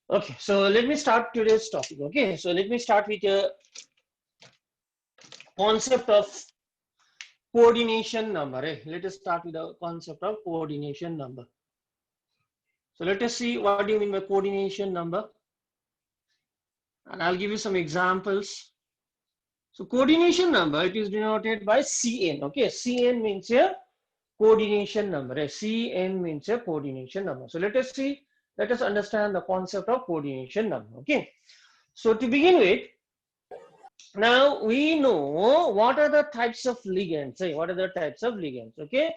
Okay, so let me start today's topic. Okay, so let me start with a concept of coordination number. Let us start with the concept of coordination number. So let us see what do you mean by coordination number, and I'll give you some examples. So coordination number, it is denoted by Cn. Okay, Cn means a coordination number. Cn means a coordination number. So let us see, let us understand the concept of coordination number. Okay, so to begin with, now we know what are the types of ligands. What are the types of ligands? Okay,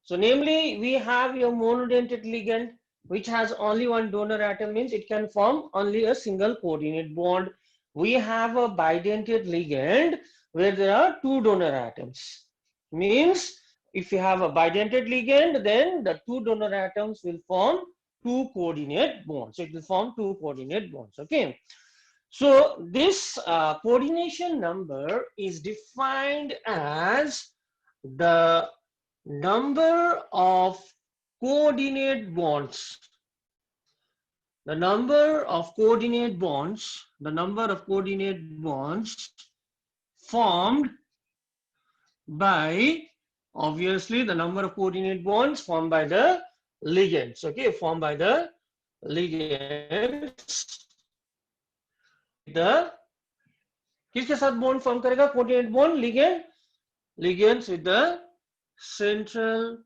so namely we have your monodentate ligand which has only one donor atom, means it can form only a single coordinate bond. We have a bidentate ligand where there are two donor atoms, means if you have a bidentate ligand, then the two donor atoms will form two coordinate bonds. It will form two coordinate bonds. Okay, so this coordination number is defined as the number of coordinate bonds. The number of coordinate bonds, formed by, obviously, the number of coordinate bonds formed by the ligands. Okay, formed by the ligands with the, किसके साथ bond form करेगा coordinate bond? Ligands with the central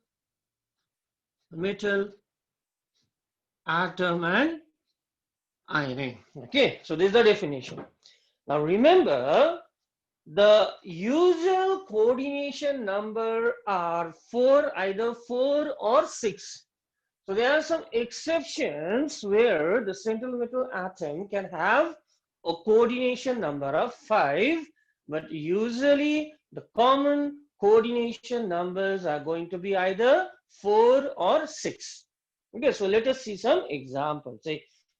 metal atom and ion. Okay, so this is the definition. Now remember, the usual coordination number are either 4 or 6. So there are some exceptions where the central metal atom can have a coordination number of 5, but usually the common coordination numbers are going to be either 4 or 6. Okay, so let us see some examples.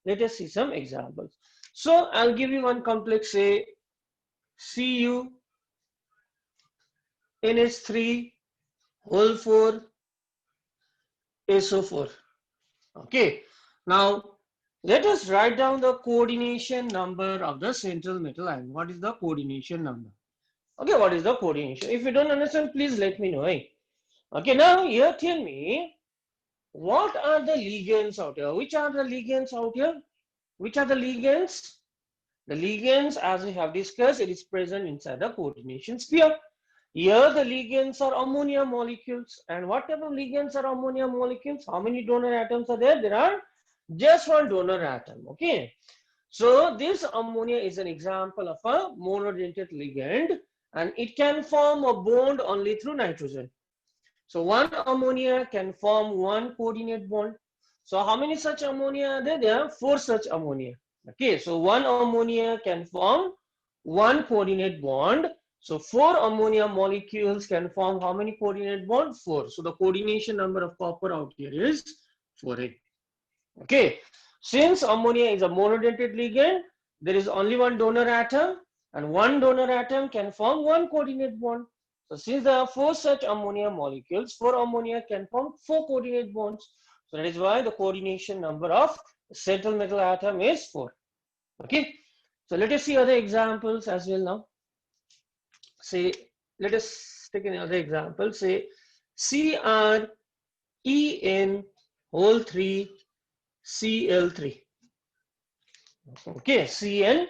Let us see some examples. So I'll give you one complex, say Cu NH3 whole 4 SO4. Okay, now let us write down the coordination number of the central metal ion. What is the coordination number? Okay, what is the coordination? If you don't understand, please let me know. Okay, now here tell me, what are the ligands out here? Which are the ligands out here? Which are the ligands? The ligands, as we have discussed, it is present inside the coordination sphere. Here the ligands are ammonia molecules. And what type of ligands are ammonia molecules? How many donor atoms are there? There are just one donor atom. Okay. So this ammonia is an example of a monodentate ligand, and it can form a bond only through nitrogen. So one ammonia can form one coordinate bond. So how many such ammonia are there? There are 4 such ammonia. Okay, so one ammonia can form one coordinate bond. So 4 ammonia molecules can form how many coordinate bonds? 4. So the coordination number of copper out here is 4A. Okay, since ammonia is a monodentate ligand, there is only one donor atom, and one donor atom can form one coordinate bond. So since there are 4 such ammonia molecules, 4 ammonia can form 4 coordinate bonds. So that is why the coordination number of central metal atom is 4. Okay, so let us see other examples as well now. Say, let us take another example. Say CrEn whole 3 Cl3. Okay, Cn.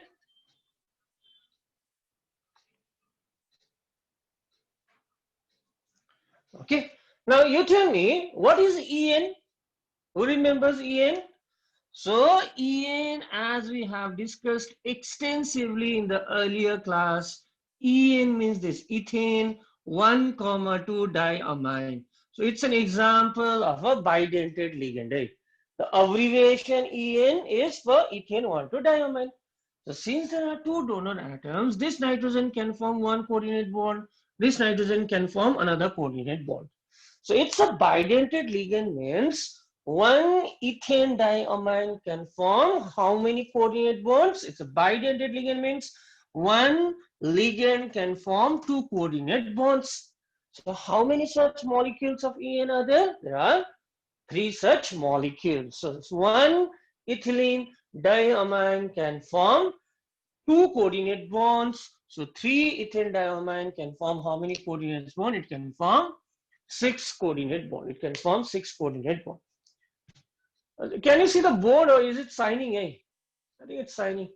Okay, now you tell me, what is En? Who remembers En? So En, as we have discussed extensively in the earlier class, En means this, ethane 1,2 diamine. So it's an example of a bidentate ligand. Right? The abbreviation En is for ethane 1,2 diamine. So since there are 2 donor atoms, this nitrogen can form one coordinate bond, this nitrogen can form another coordinate bond. So it's a bidentate ligand, means one ethane diamine can form how many coordinate bonds? It's a bidentate ligand, means one ligand can form 2 coordinate bonds. So how many such molecules of En are there? There are 3 such molecules. So it's one ethylene diamine can form 2 coordinate bonds. So 3-ethyl diamine can form how many coordinate bonds? It can form 6 coordinate bond. It can form 6 coordinate bond. Can you see the board or is it signing? Eh? I think it's signing.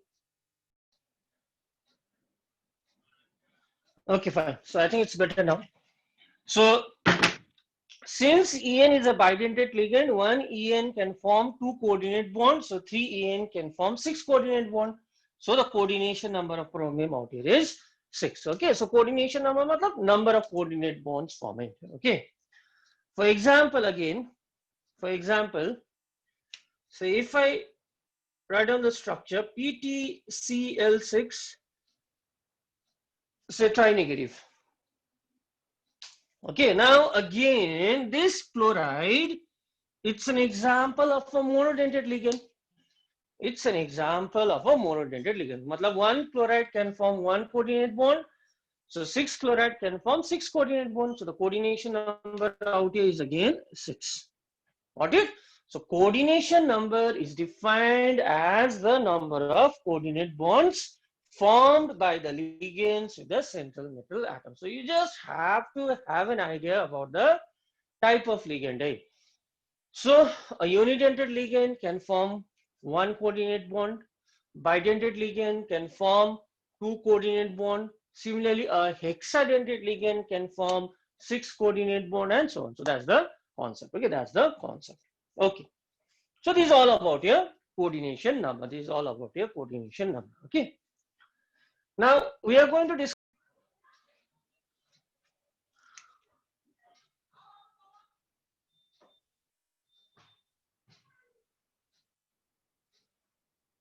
Okay, fine. So I think it's better now. So since En is a bidentate ligand, one En can form 2 coordinate bonds. So 3 En can form 6 coordinate bond. So the coordination number of chromium out here is 6. Okay. So coordination number matlab number of coordinate bonds forming. Okay. For example, again, for example, so if I write down the structure PTCl6, say tri-negative. Okay, now again, this chloride, it's an example of a monodentate ligand. It's an example of a monodentate ligand. Matlab one chloride can form 1 coordinate bond. So 6 chloride can form 6 coordinate bonds. So the coordination number out here is again 6. Got it? So coordination number is defined as the number of coordinate bonds formed by the ligands with the central metal atom. So you just have to have an idea about the type of ligand. So a unidentate ligand can form 1 coordinate bond. Bidentate ligand can form 2 coordinate bond. Similarly, a hexadentate ligand can form 6 coordinate bond and so on. So that's the concept. Okay, that's the concept. Okay. So this is all about your coordination number. This is all about your coordination number. Okay. Now we are going to discuss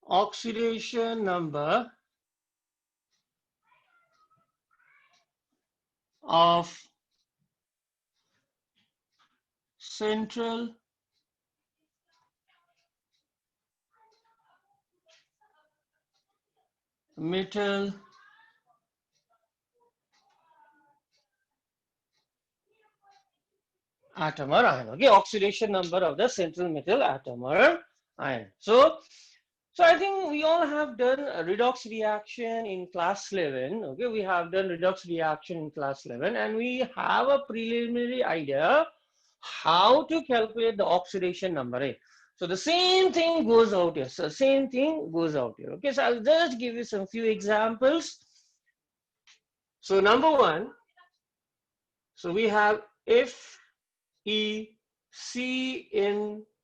oxidation number of central metal atom or ion. Okay, oxidation number of the central metal atom or ion. So I think we all have done a redox reaction in class 11. Okay, we have done redox reaction in class 11 and we have a preliminary idea how to calculate the oxidation number. So the same thing goes out here. So same thing goes out here. Okay, so I'll just give you some few examples. So number one, so we have FeCN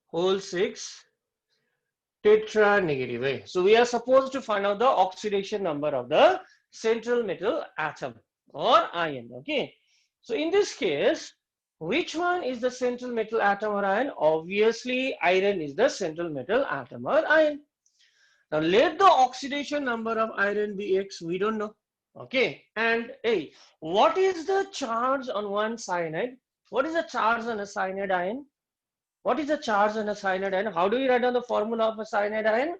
whole 6 tetra negative. So we are supposed to find out the oxidation number of the central metal atom or ion. Okay. So in this case, which one is the central metal atom or ion? Obviously, iron is the central metal atom or ion. Now let the oxidation number of iron be X. We don't know. Okay. And hey, what is the charge on one cyanide? What is the charge on a cyanide ion? What is the charge on a cyanide ion? How do we write down the formula of a cyanide ion?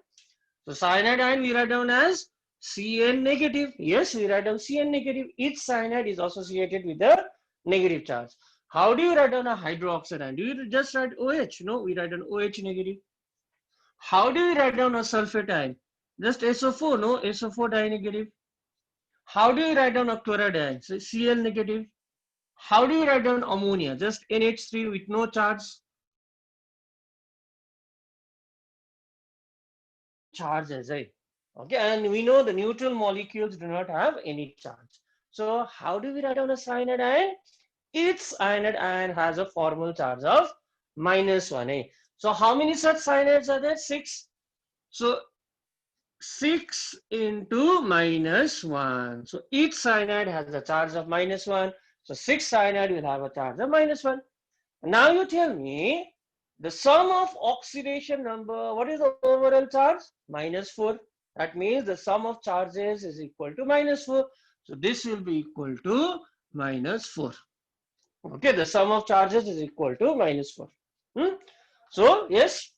So cyanide ion we write down as Cn negative. Yes, we write down Cn negative. Each cyanide is associated with the negative charge. How do you write down a hydroxide ion? Do you just write OH? No, we write down OH negative. How do you write down a sulfate ion? Just SO4, no, SO4 dinegative. How do you write down a chloride ion? So Cl negative. How do you write down ammonia? Just NH3 with no charge. Charges, right? Okay, and we know the neutral molecules do not have any charge. So how do we write down a cyanide ion? Each cyanide ion has a formal charge of -1. So how many such cyanides are there? 6. So 6 into -1. So each cyanide has a charge of -1. So 6 cyanide will have a charge of -1. Now you tell me the sum of oxidation number, what is the overall charge? -4. That means the sum of charges is equal to -4. So this will be equal to -4. Okay, the sum of charges is equal to -4. So yes,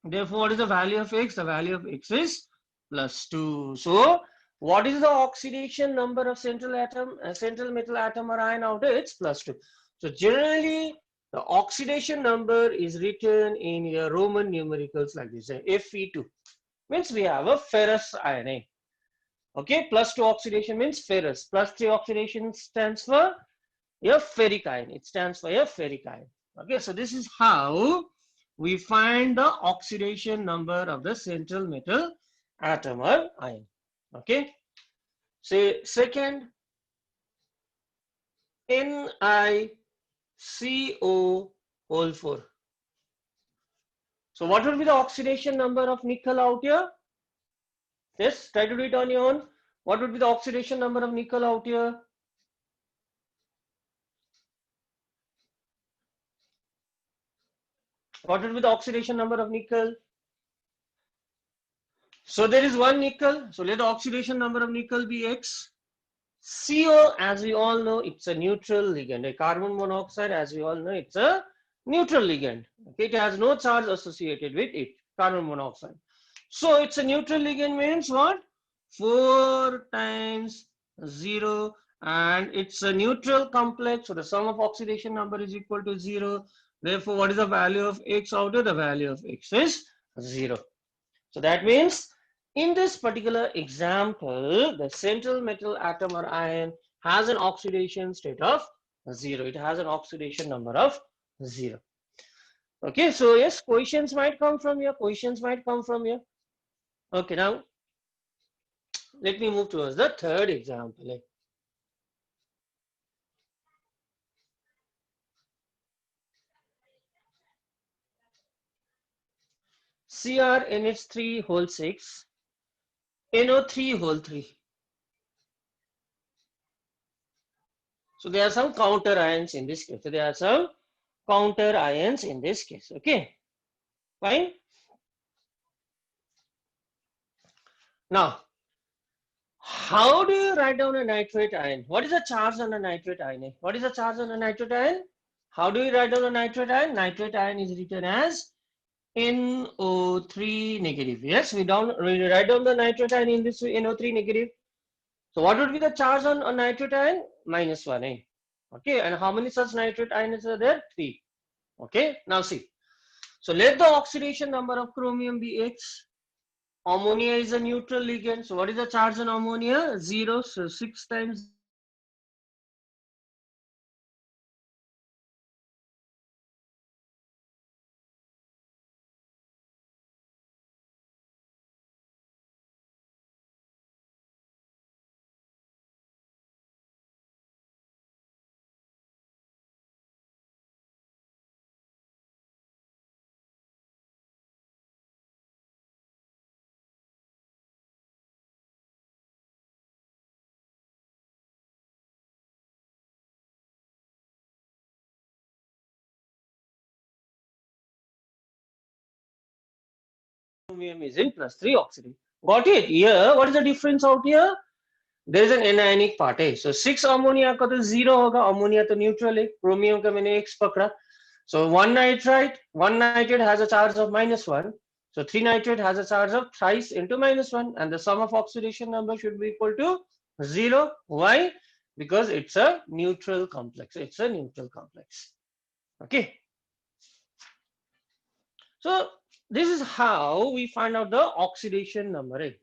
therefore what is the value of X? The value of X is +2. So what is the oxidation number of central metal atom or ion out there? It's +2. So generally the oxidation number is written in your Roman numericals like this, Fe2. means we have a ferrous ion A. Okay, +2 oxidation means ferrous. +3 oxidation stands for a ferric ion. It stands for a ferric ion. Okay, so this is how we find the oxidation number of the central metal atom or ion. Okay, say second, NiCO whole 4. So what will be the oxidation number of nickel out here? Yes, try to do it on your own. What would be the oxidation number of nickel out here? What would be the oxidation number of nickel? So there is one nickel. So let the oxidation number of nickel be X. CO, as we all know, it's a neutral ligand. A carbon monoxide, as we all know, it's a neutral ligand. Okay, it has no charge associated with it, carbon monoxide. So it's a neutral ligand means what? 4 times 0, and it's a neutral complex. So the sum of oxidation number is equal to 0. Therefore, what is the value of X out of the value of X is 0. So that means in this particular example, the central metal atom or ion has an oxidation state of 0. It has an oxidation number of 0. Okay, so yes, questions might come from here. Questions might come from here. Okay, now let me move towards the third example. CrNH3 whole 6, NO3 whole 3. So there are some counter ions in this case. So there are some counter ions in this case. Okay, fine. Now, how do you write down a nitrate ion? What is the charge on a nitrate ion? What is the charge on a nitrate ion? How do you write down a nitrate ion? Nitrate ion is written as NO3 negative. Yes, we write down the nitrate ion in this way, NO3 negative. So what would be the charge on a nitrate ion? -1. Okay, and how many such nitrate ions are there? 3. Okay, now see. So let the oxidation number of chromium be X. Ammonia is a neutral ligand. So what is the charge on ammonia? 0. So 6 times chromium is in +3 oxidation. Got it? Here, what is the difference out here? There is an anionic part है. So 6 ammonia का तो 0 होगा. Ammonia तो neutral है. Chromium का मैंने X पकड़ा. So one nitrate has a charge of -1. So 3 nitrate has a charge of thrice into -1, and the sum of oxidation number should be equal to 0. Why? Because it's a neutral complex. It's a neutral complex. Okay. So this is how we find out the oxidation number.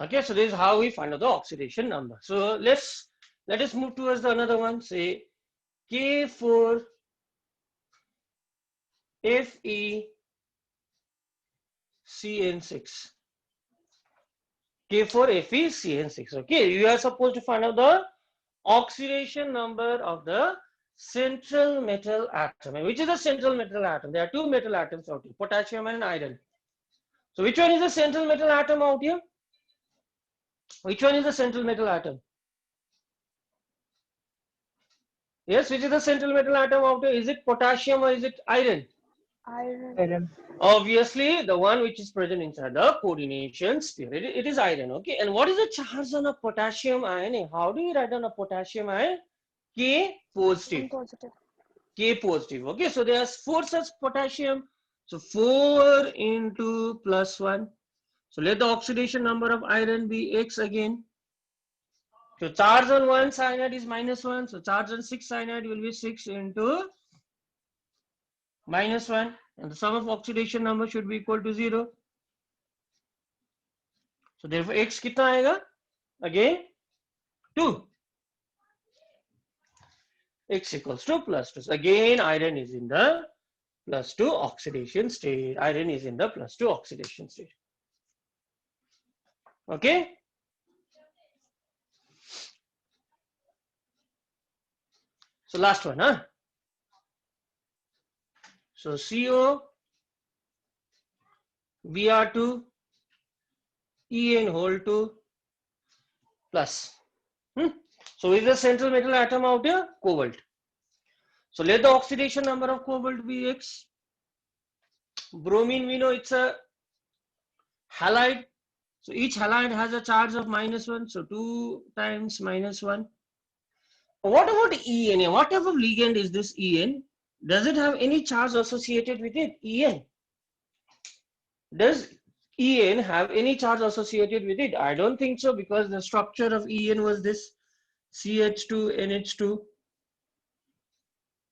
Okay, so this is how we find out the oxidation number. So let us move towards the another one. Say K4 FeCN6. K4 FeCN6. Okay, you are supposed to find out the oxidation number of the central metal atom. Which is the central metal atom? There are two metal atoms out here, potassium and iron. So which one is the central metal atom out here? Which one is the central metal atom? Yes, which is the central metal atom out here? Is it potassium or is it iron? Iron. Obviously, the one which is present inside the coordination sphere. It is iron. Okay, and what is the charge on a potassium ion? How do you write down a potassium ion? K positive. Positive. K positive. Okay, so there are 4 such potassium. So 4 into plus 1. So let the oxidation number of iron be X again. So charge on 1 cyanide is -1. So charge on 6 cyanide will be 6 into -1. And the sum of oxidation number should be equal to 0. So therefore X kitna aayega? Again 2. X equals to plus 2. So again iron is in the plus 2 oxidation state. Iron is in the plus 2 oxidation state. Okay. So last one, huh? So CO, Br2, En whole 2 plus. So is the central metal atom out here? Cobalt. So let the oxidation number of cobalt be X. Bromine, we know it's a halide. So each halide has a charge of -1. So 2 times -1. What about En? What type of ligand is this En? Does it have any charge associated with it? En. Does En have any charge associated with it? I don't think so, because the structure of En was this CH2, NH2,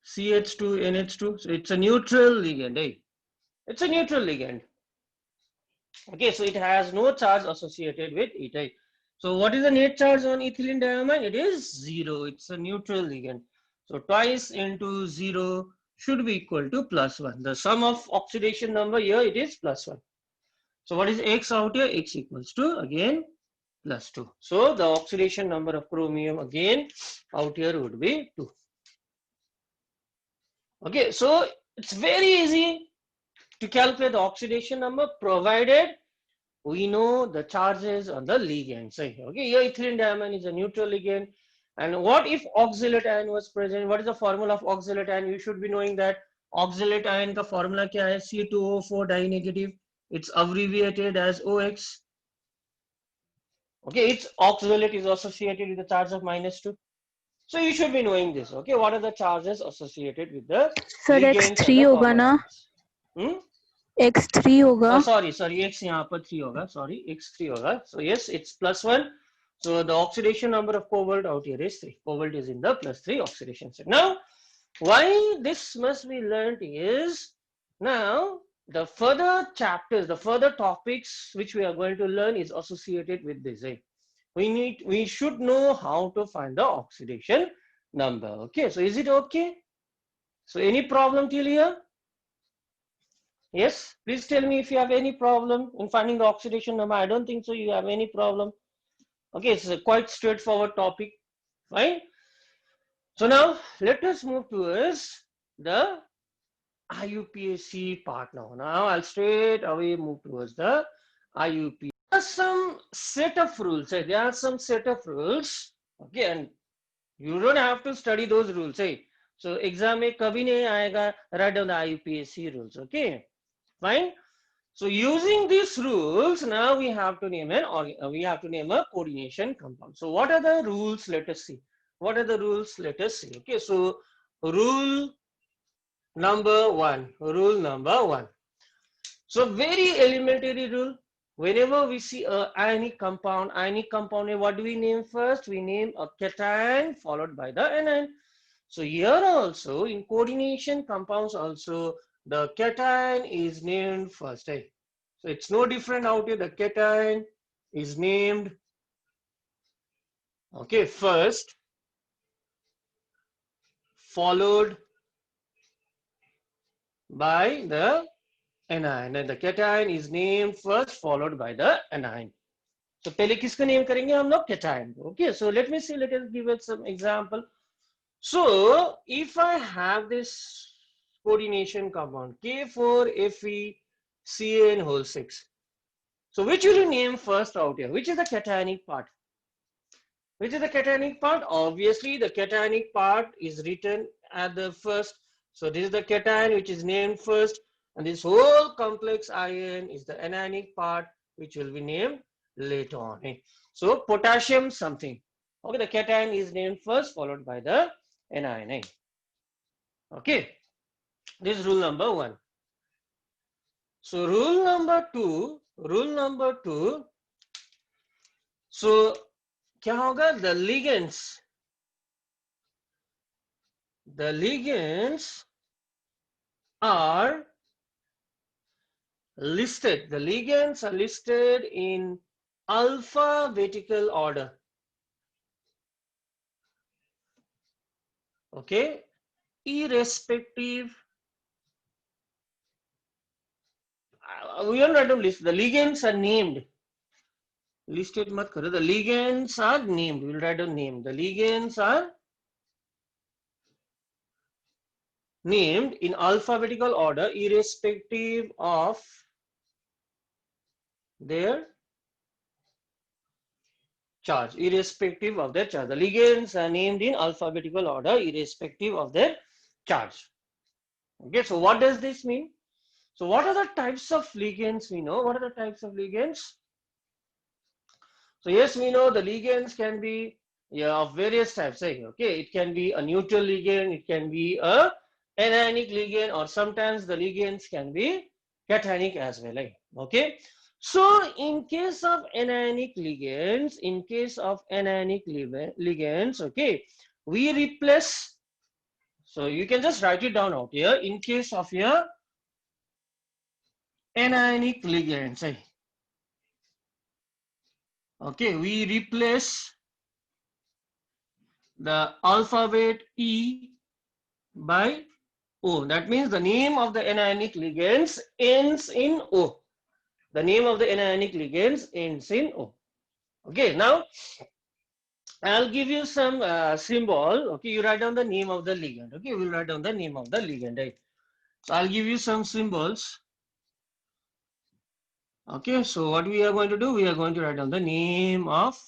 CH2, NH2. So it's a neutral ligand. Eh? It's a neutral ligand. Okay, so it has no charge associated with it. Eh? So what is the net charge on ethylene diamine? It is 0. It's a neutral ligand. So twice into 0 should be equal to +1. The sum of oxidation number here, it is +1. So what is X out here? X equals to again +2. So the oxidation number of chromium again out here would be 2. Okay, so it's very easy to calculate the oxidation number provided we know the charges on the ligands. Okay, here ethylene diamine is a neutral ligand. And what if oxalate ion was present? What is the formula of oxalate ion? You should be knowing that oxalate ion ka formula kya hai? C2O4 dinegative. It's abbreviated as OX. Okay, its oxalate is associated with the charge of -2. So you should be knowing this. Okay, what are the charges associated with the Sir, ligands and X3 the होगा ना? compounds? X3 होगा. Sorry, X यहाँ पर 3 होगा. Sorry, X3 होगा. So yes, it's +1. So the oxidation number of cobalt out here is 3. Cobalt is in the +3 oxidation state. Now, why this must be learned is, now the further chapters, the further topics which we are going to learn is associated with this. We should know how to find the oxidation number. Okay, so is it okay? So any problem till here? Yes, please tell me if you have any problem in finding the oxidation number. I don't think so you have any problem. Okay, it's a quite straightforward topic, right? So now let us move towards the IUPAC part now. Now I'll straight away move towards the IUPAC. There are some set of rules. There are some set of rules. Okay, and you don't have to study those rules. So exam mein kabhi nahi aayega, write down the IUPAC rules. Okay, fine. So using these rules, now we have to name a coordination compound. So what are the rules? Let us see. What are the rules? Let us see. Okay, so rule number 1. Rule number 1. So very elementary rule. Whenever we see a ionic compound, what do we name first? We name a cation followed by the anion. So here also in coordination compounds also, the cation is named first. So it's no different out here. The cation is named, okay, first, followed by the anion. And the cation is named first, followed by the anion. So पहले किसका name करेंगे हम लोग? cation. Okay, so let me see. Let us give it some example. So if I have this coordination compound K4FeCN whole 6. So which will you name first out here? Which is the cationic part? Which is the cationic part? Obviously the cationic part is written at the first. So this is the cation which is named first, and this whole complex ion is the anionic part which will be named later on. So potassium something. Okay, the cation is named first, followed by the anion. Okay, this is rule number 1. So rule number 2, so क्या होगा? The ligands are listed. The ligands are listed in alphabetical order. Okay, irrespective. We don't write down list. The ligands are named. Listed mat karo. The ligands are named. We'll write down name. The ligands are named in alphabetical order, irrespective of their charge. Irrespective of their charge. The ligands are named in alphabetical order, irrespective of their charge. Okay, so what does this mean? So what are the types of ligands we know? What are the types of ligands? So yes, we know the ligands can be of various types. Okay, it can be a neutral ligand, it can be a anionic ligand, or sometimes the ligands can be cationic as well. Okay, so in case of anionic ligands, okay, we replace. So you can just write it down out here. In case of your anionic ligands, okay, we replace the alphabet E by O. That means the name of the anionic ligands ends in O. The name of the anionic ligands ends in O. Okay, now I'll give you some symbol. Okay, you write down the name of the ligand. Okay, we'll write down the name of the ligand. Right? So I'll give you some symbols. Okay, so what we are going to do, we are going to write down the name of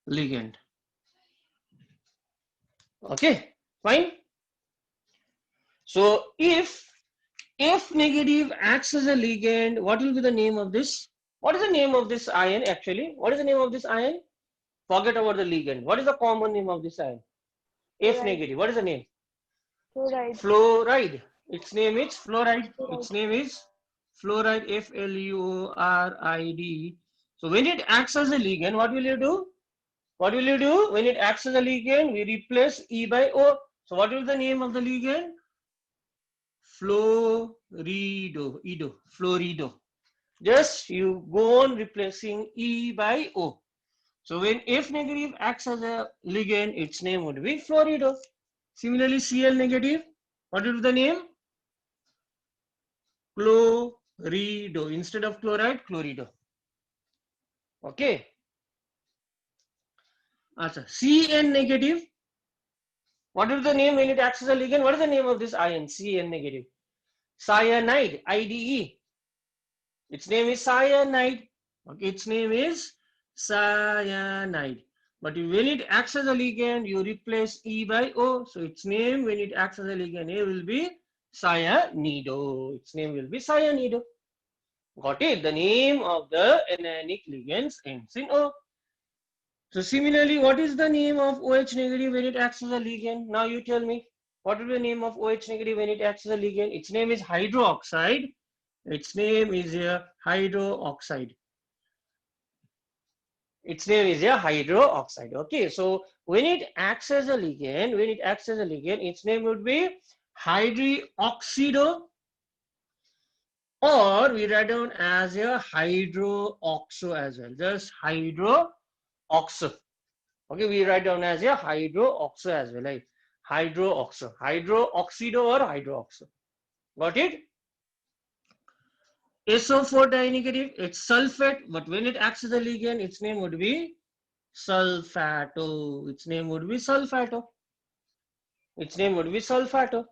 ligand. Okay, fine. So if negative acts as a ligand, what will be the name of this? What is the name of this ion actually? What is the name of this ion? Forget about the ligand. What is the common name of this ion? F negative. What is the name? Fluoride. Fluoride. Its name is fluoride. Its name is fluoride. Fluoride. So when it acts as a ligand, what will you do? What will you do? When it acts as a ligand, we replace E by O. So what is the name of the ligand? Fluorido. Just you go on replacing E by O. So when F negative acts as a ligand, its name would be fluorido. Similarly, Cl negative, what is the name? Chlorido. Instead of chloride, chlorido. Okay. Achha. Cn negative, what is the name when it acts as a ligand? What is the name of this ion? Cn negative. Cyanide, IDE. Its name is cyanide. Okay, its name is cyanide. But when it acts as a ligand, you replace E by O. So its name, when it acts as a ligand, A will be cyanido. Its name will be cyanido. Got it? The name of the anionic ligands ends in O. So similarly, what is the name of OH negative when it acts as a ligand? Now you tell me, what is the name of OH negative when it acts as a ligand? Its name is hydroxide. Its name is a hydroxide. Its name is a hydroxide. Okay, so when it acts as a ligand, its name would be hydroxido, or we write down as a hydroxo as well. Just hydroxo. Okay, we write down as a hydroxo as well. Like hydroxo, hydroxido or hydroxo. Got it? SO4 dinegative, it's sulfate, but when it acts as a ligand, its name would be sulfato. Its name would be sulfato. Its name would be sulfato.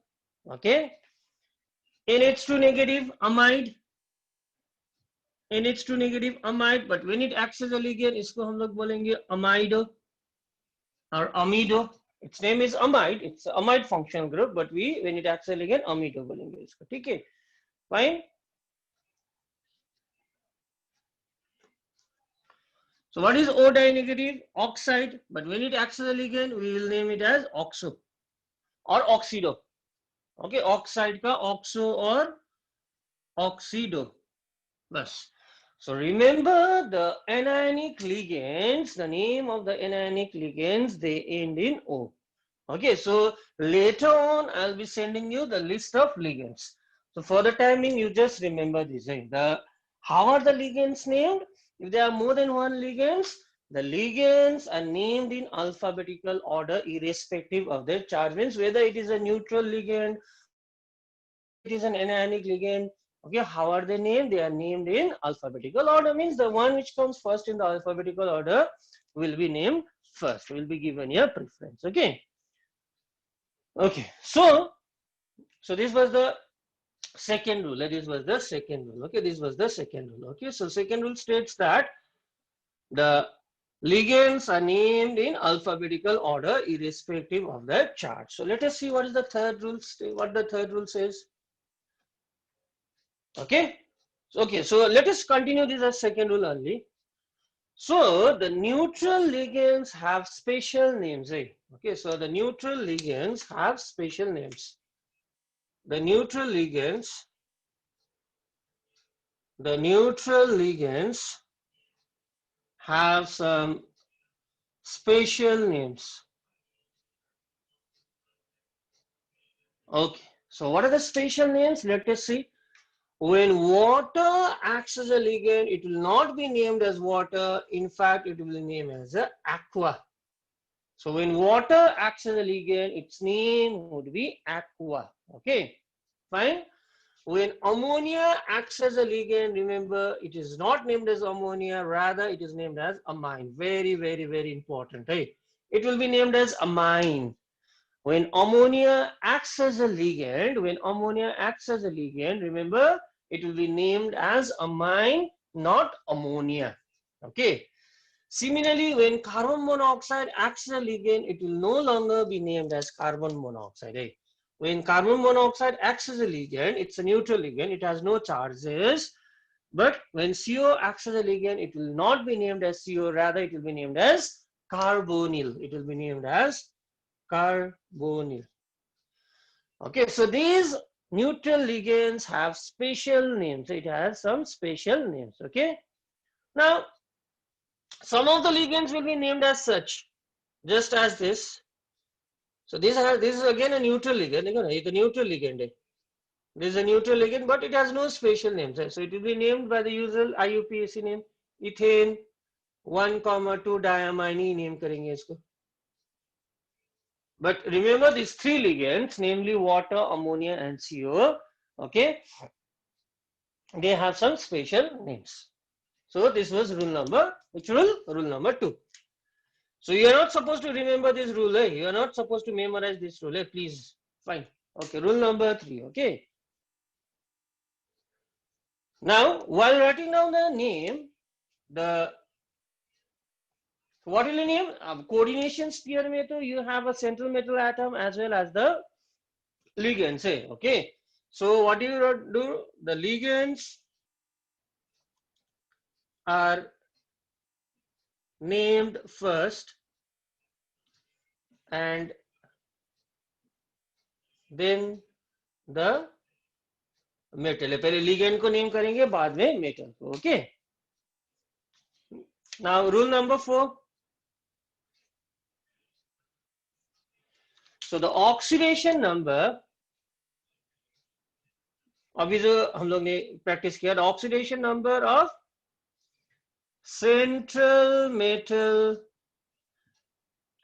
Okay. NH2 negative amide. NH2 negative amide, but when it acts as a ligand, इसको हम लोग बोलेंगे amido or amido. Its name is amide. It's amide functional group, but when it acts as a ligand, amido बोलेंगे इसको. ठीक है? Fine. So what is O di-negative? Oxide. But when it acts as a ligand, we will name it as oxo or oxido. Okay, oxide ka oxo or oxido. Bas. So remember the anionic ligands, the name of the anionic ligands, they end in O. Okay, so later on I'll be sending you the list of ligands. So for the timing, you just remember this. How are the ligands named? If there are more than one ligands, the ligands are named in alphabetical order irrespective of their charge. Means whether it is a neutral ligand, whether it is an anionic ligand. Okay, how are they named? They are named in alphabetical order. Means the one which comes first in the alphabetical order will be named first, will be given a preference. Okay. Okay, so this was the second rule. This was the second rule. Okay, this was the second rule. Okay, so second rule states that the ligands are named in alphabetical order irrespective of their charge. So let us see what is the third rule. What the third rule says. Okay, so let us continue this as second rule only. So the neutral ligands have special names. Okay, so the neutral ligands have special names. The neutral ligands have some special names. Okay, so what are the special names? Let us see. When water acts as a ligand, it will not be named as water. In fact, it will be named as aqua. So when water acts as a ligand, its name would be aqua. Okay, fine. When ammonia acts as a ligand, remember it is not named as ammonia, rather it is named as amine. Very, very, very important, right? It will be named as amine. When ammonia acts as a ligand, remember it will be named as amine, not ammonia. Okay. Similarly, when carbon monoxide acts as a ligand, it will no longer be named as carbon monoxide. Right? When carbon monoxide acts as a ligand, it's a neutral ligand, it has no charges. But when CO acts as a ligand, it will not be named as CO, rather it will be named as carbonyl. It will be named as carbonyl. Okay, so these neutral ligands have special names. It has some special names. Okay. Now, some of the ligands will be named as such, just as this. So this is again a neutral ligand. It's a neutral ligand. This is a neutral ligand, but it has no special names. So it will be named by the usual IUPAC name. Ethane 1,2 diamine name करेंगे इसको. But remember these three ligands, namely water, ammonia, and CO. Okay, they have some special names. So this was rule number. Which rule? Rule number 2. So you are not supposed to remember this rule. You are not supposed to memorize this rule. Please, fine. Okay, rule number 3. Okay. Now, while writing down the name, what will you name? Coordination sphere में तो you have a central metal atom as well as the ligands. Okay. So what do you do? The ligands are named first and then the metal. पहले ligand को name करेंगे, बाद में metal को. Okay. Now rule number 4. So the oxidation number, अभी जो हम लोग ने practice किया, the oxidation number of central metal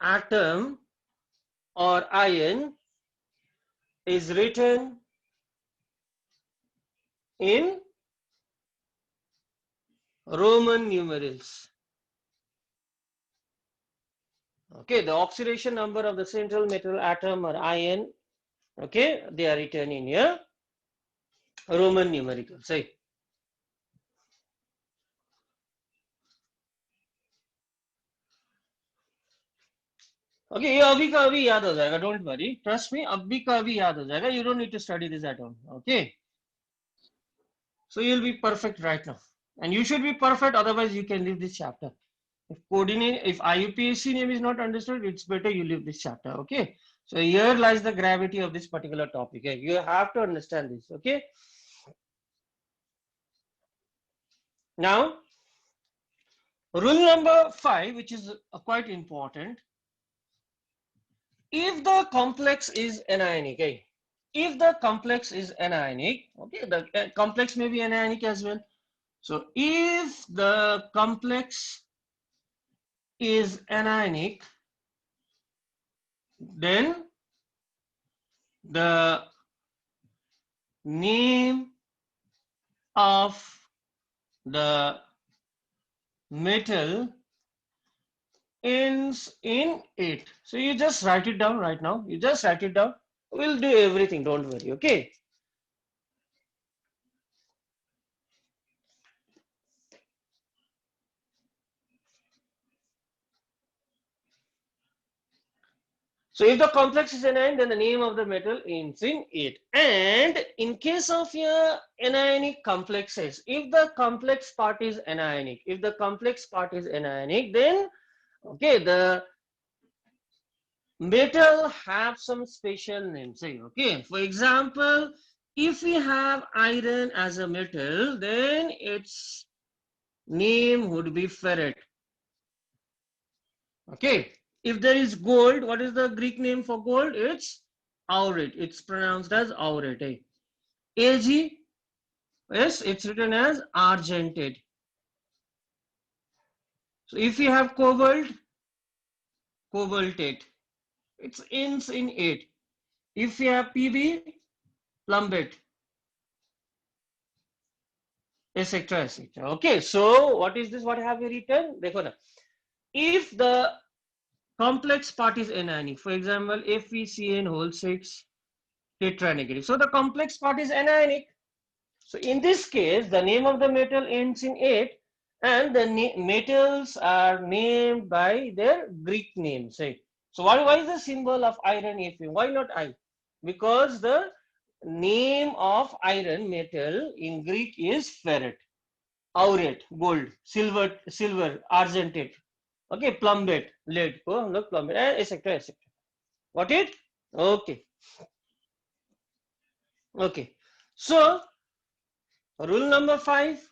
atom or ion is written in Roman numerals. Okay, the oxidation number of the central metal atom or ion, okay, they are written in here Roman numericals. Say. Okay, ये अभी का अभी याद हो जाएगा. Don't worry, trust me. अभी का अभी याद हो जाएगा. You don't need to study this at all. Okay. So you'll be perfect right now, and you should be perfect. Otherwise, you can leave this chapter. If IUPAC name is not understood, it's better you leave this chapter. Okay. So here lies the gravity of this particular topic. Okay? You have to understand this. Okay. Now, rule number 5, which is quite important. If the complex is anionic, okay? If the complex is anionic, okay, the complex may be anionic as well. So if the complex is anionic, then the name of the metal ends in 8. So you just write it down right now. You just write it down. We'll do everything. Don't worry. Okay. So if the complex is anion, then the name of the metal ends in 8. And in case of your anionic complexes, if the complex part is anionic, then okay, the metal have some special names. Okay, for example, if we have iron as a metal, then its name would be ferret. Okay. If there is gold, what is the Greek name for gold? It's aurate. It's pronounced as aurate. Ag, yes, it's written as argentate. So if you have cobalt, cobaltate. It's ends in 8. If you have Pb, plumbate, etc. etc. Okay, so what is this? What have we written? If the complex part is anionic, for example, FeCN6 tetranegative. So the complex part is anionic. So in this case, the name of the metal ends in 8 and the metals are named by their Greek names. So why is the symbol of iron Fe? Why not I? Because the name of iron metal in Greek is ferret, aurate, gold, silver, argentate, okay, plumbate, lead, not plumbate, etc. etc. Got it? Okay. Okay. So rule number 5.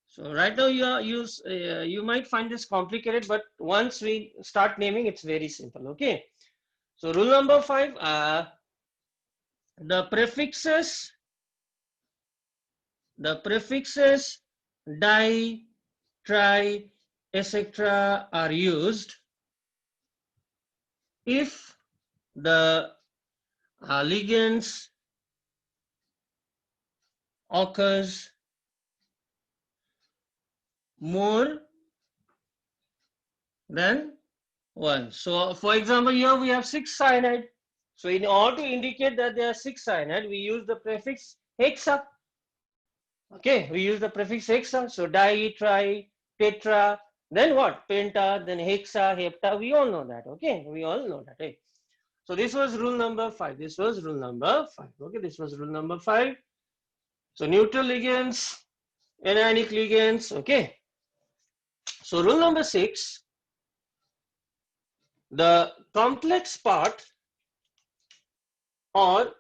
So right now you might find this complicated, but once we start naming, it's very simple. Okay. So rule number 5, the prefixes, di, tri, etc. are used if the ligands occurs more than 1. So for example, here we have 6 cyanide. So in order to indicate that there are 6 cyanide, we use the prefix hexa. Okay, we use the prefix hexa. So di, tri, tetra, then what? Penta, then hexa, hepta. We all know that. Okay, we all know that. So this was rule number 5. This was rule number 5. Okay, this was rule number 5. So neutral ligands, anionic ligands. Okay. So rule number 6. The complex part or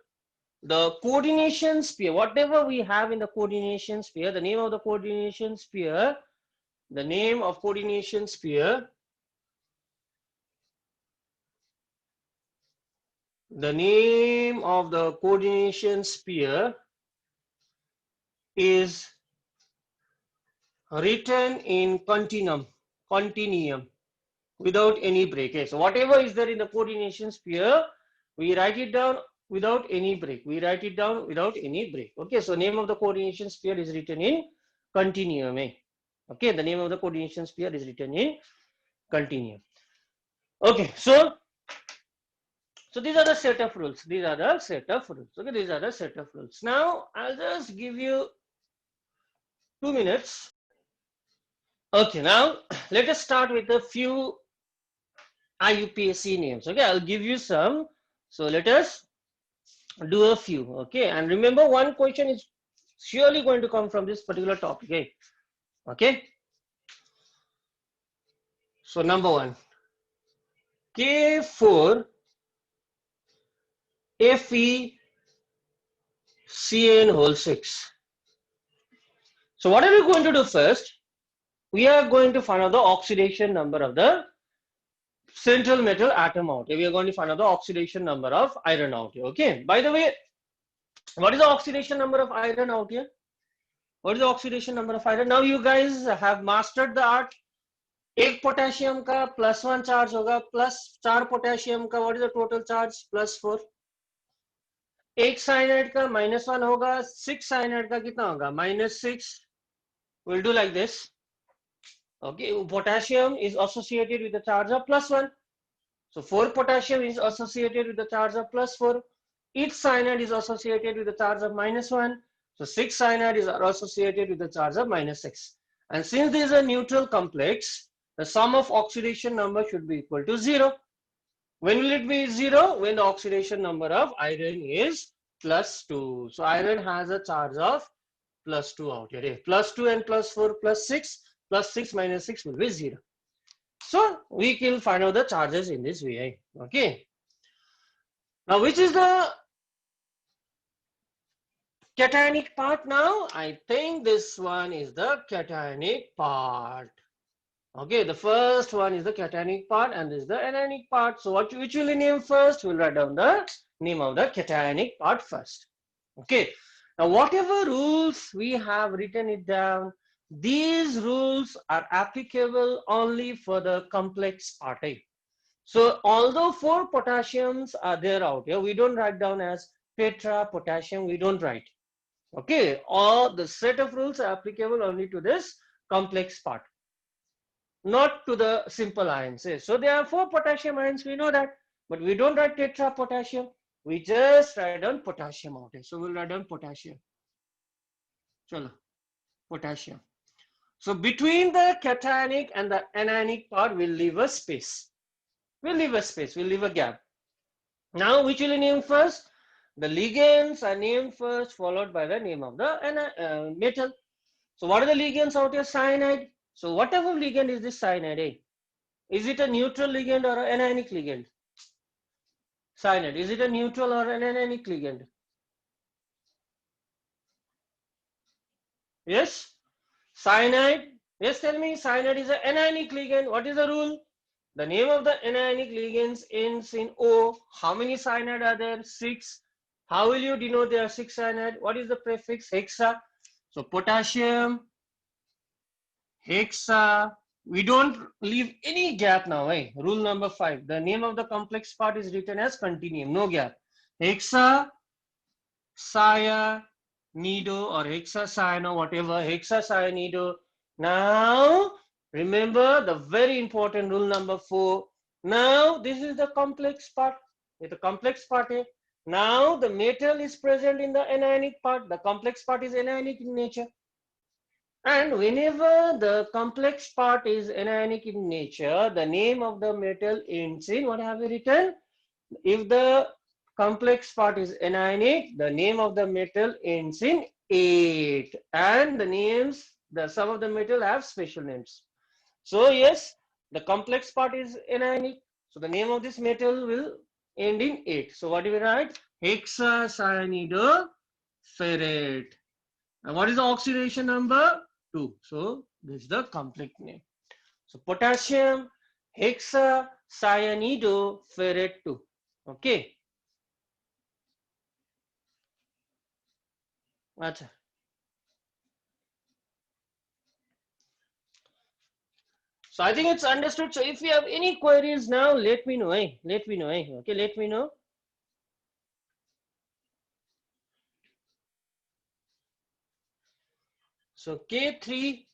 the coordination sphere, whatever we have in the coordination sphere, the name of the coordination sphere, is written in continuum without any break. Okay, so whatever is there in the coordination sphere, we write it down without any break. Okay, so name of the coordination sphere is written in continuum. Okay, the name of the coordination sphere is written in continuum. Okay, so these are the set of rules. Okay, these are the set of rules. Now I'll just give you 2 minutes. Okay, now let us start with a few IUPAC names. Okay, I'll give you some. So let us do a few. Okay, and remember, one question is surely going to come from this particular topic. Okay. So number one, K4 FeCN whole 6. So what are we going to do first? We are going to find out the oxidation number of the central metal atom out here. We are going to find out the oxidation number of iron out here. Okay. By the way, what is the oxidation number of iron out here? What is the oxidation number of iron? Now you guys have mastered the art. एक potassium का +1 charge होगा, plus 4 potassium का, what is the total charge? +4. एक cyanide का -1 होगा, 6 cyanide का कितना होगा? -6. We'll do like this. Okay, potassium is associated with the charge of +1. So 4 potassium is associated with the charge of +4. Each cyanide is associated with the charge of -1. So 6 cyanide is associated with the charge of -6. And since this is a neutral complex, the sum of oxidation number should be equal to 0. When will it be 0? When the oxidation number of iron is +2. So iron has a charge of +2 out here. +2 and +4 +6. +6 minus 6 will be 0. So we can find out the charges in this way. Okay. Now which is the cationic part now? I think this one is the cationic part. Okay, the first one is the cationic part and this is the anionic part. So which will we name first? We'll write down the name of the cationic part first. Okay. Now whatever rules we have written it down, these rules are applicable only for the complex part A. So although 4 potassiums are there out here, we don't write down as tetra potassium, we don't write. Okay, all the set of rules are applicable only to this complex part, not to the simple ions. So there are 4 potassium ions, we know that, but we don't write tetra potassium, we just write down potassium out here. So we'll write down potassium. Chalo, potassium. So between the cationic and the anionic part, we'll leave a space. We'll leave a space, we'll leave a gap. Now, which will you name first? The ligands are named first, followed by the name of the metal. So what are the ligands out here? Cyanide. So whatever ligand is this cyanide? Eh? Is it a neutral ligand or an anionic ligand? Cyanide. Is it a neutral or an anionic ligand? Yes? Cyanide. Yes, tell me. Cyanide is an anionic ligand. What is the rule? The name of the anionic ligands ends in O. How many cyanide are there? 6. How will you denote there are 6 cyanide? What is the prefix? Hexa. So potassium, hexa. We don't leave any gap now. Eh? Rule number 5. The name of the complex part is written as continuum. No gap. Hexa, cyanido or hexacyano, whatever. Hexacyanido. Now, remember the very important rule number 4. Now, this is the complex part. It's the complex part. Now, the metal is present in the anionic part. The complex part is anionic in nature. And whenever the complex part is anionic in nature, the name of the metal ends in, what have we written? If the complex part is anionic, the name of the metal ends in 8. And the names, some of the metal have special names. So yes, the complex part is anionic. So the name of this metal will end in 8. So what do we write? Hexacyanidoferrate. And what is the oxidation number? 2. So this is the complete name. So potassium hexacyanidoferrate 2. Okay. Achha. So I think it's understood. So if you have any queries now, let me know. Let me know. Okay, let me know. So K3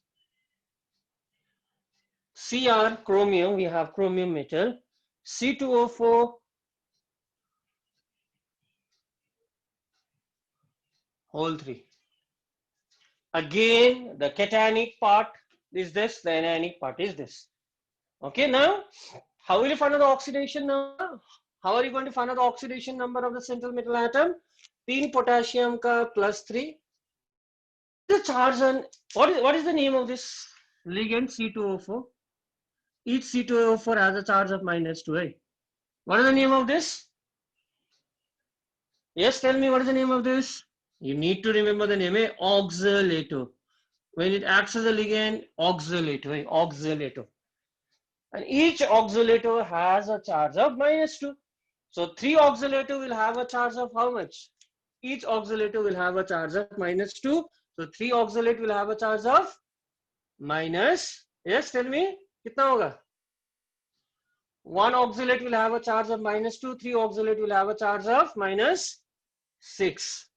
Cr chromium, we have chromium metal. C2O4 whole 3. Again, the cationic part is this, the anionic part is this. Okay, now how will you find out the oxidation number? How are you going to find out the oxidation number of the central metal atom? 3 potassium ka +3. The charge on what is the name of this ligand? C2O4. Each C2O4 has a charge of -2, right? What is the name of this? Yes, tell me, what is the name of this? You need to remember the name, oxalator. When it acts as a ligand, oxalator, right? Oxalator. And each oxalator has a charge of -2. So 3 oxalator will have a charge of how much? Each oxalator will have a charge of -2. So 3 oxalate will have a charge of minus, yes, tell me, kitna hoga? 1 oxalate will have a charge of -2, 3 oxalate will have a charge of -6.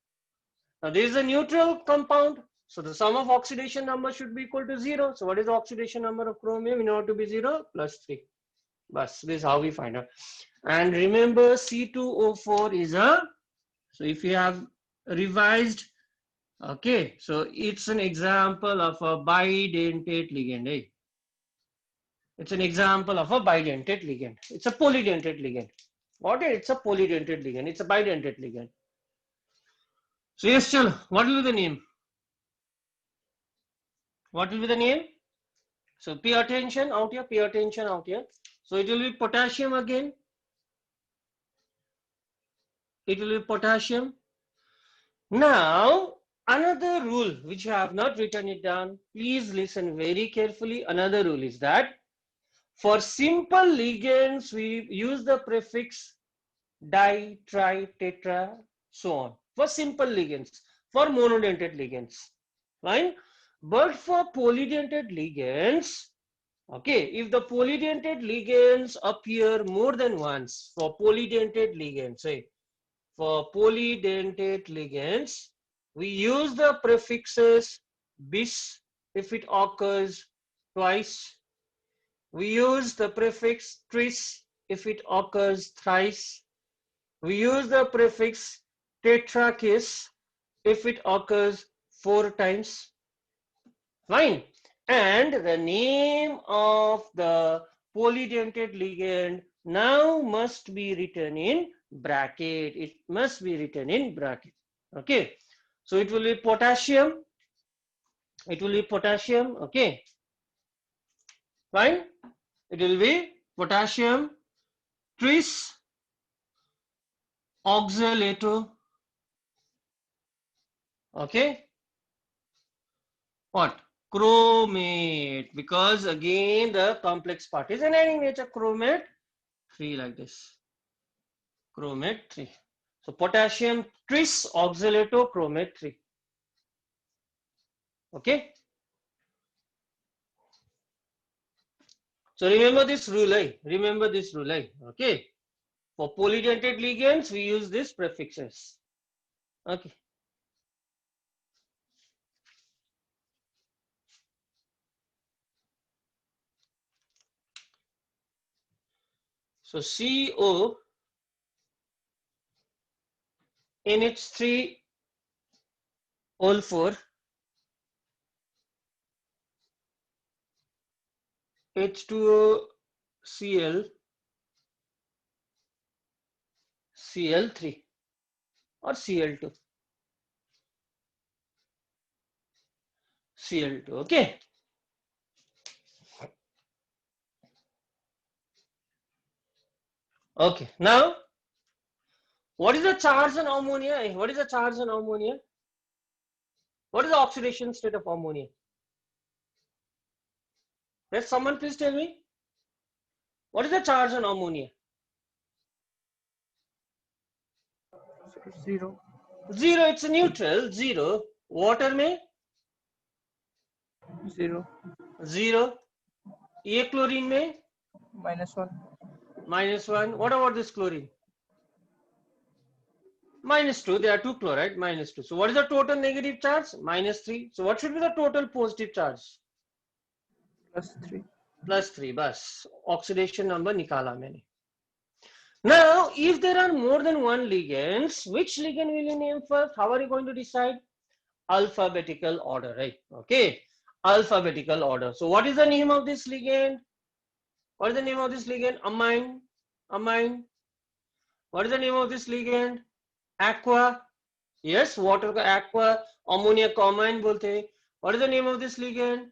Now this is a neutral compound. So the sum of oxidation number should be equal to 0. So what is the oxidation number of chromium in order to be 0? +3. Bas, this is how we find out. And remember C2O4 is a, so if you have revised, okay, so it's an example of a bidentate ligand. Eh? It's an example of a bidentate ligand. It's a polydentate ligand. What? It's a polydentate ligand. It's a bidentate ligand. So yes, chalo, what will be the name? What will be the name? So pay attention out here, pay attention out here. So it will be potassium again. It will be potassium. Now, another rule which I have not written it down, please listen very carefully. Another rule is that for simple ligands, we use the prefix di, tri, tetra, so on. For simple ligands, for monodentate ligands, fine. But for polydentate ligands, okay, if the polydentate ligands appear more than once, for polydentate ligands, say, for polydentate ligands, we use the prefixes bis if it occurs twice. We use the prefix tris if it occurs thrice. We use the prefix tetrakis if it occurs 4 times. Fine. And the name of the polydentate ligand now must be written in bracket. It must be written in bracket. Okay. So it will be potassium. It will be potassium. Okay. Fine. It will be potassium tris oxalato. Okay. What? Chromate. Because again the complex part is an adding nature. Chromate 3 like this. Chromate 3. So potassium tris oxalato chromate 3. Okay. So remember this rule, eh? Remember this rule, eh? Okay. For polydentate ligands, we use these prefixes. Okay. So CO NH3 ol 4 H2O Cl Cl3 or Cl2. Cl2. Okay. Okay. Now, what is the charge on ammonia? What is the charge on ammonia? What is the oxidation state of ammonia? Yes, someone please tell me. What is the charge on ammonia? 0. 0. It's a neutral. 0. Water में 0. 0. ये chlorine में -1. -1. What about this chlorine? -2. There are 2 chloride. -2. So what is the total negative charge? -3. So what should be the total positive charge? +3. +3. बस oxidation number निकाला मैंने. Now, if there are more than one ligands, which ligand will you name first? How are you going to decide? Alphabetical order, right? Okay, alphabetical order. So what is the name of this ligand? What is the name of this ligand? Amine. Amine. What is the name of this ligand? Aqua. Yes, water का aqua. Ammonia को amine बोलते हैं. What is the name of this ligand?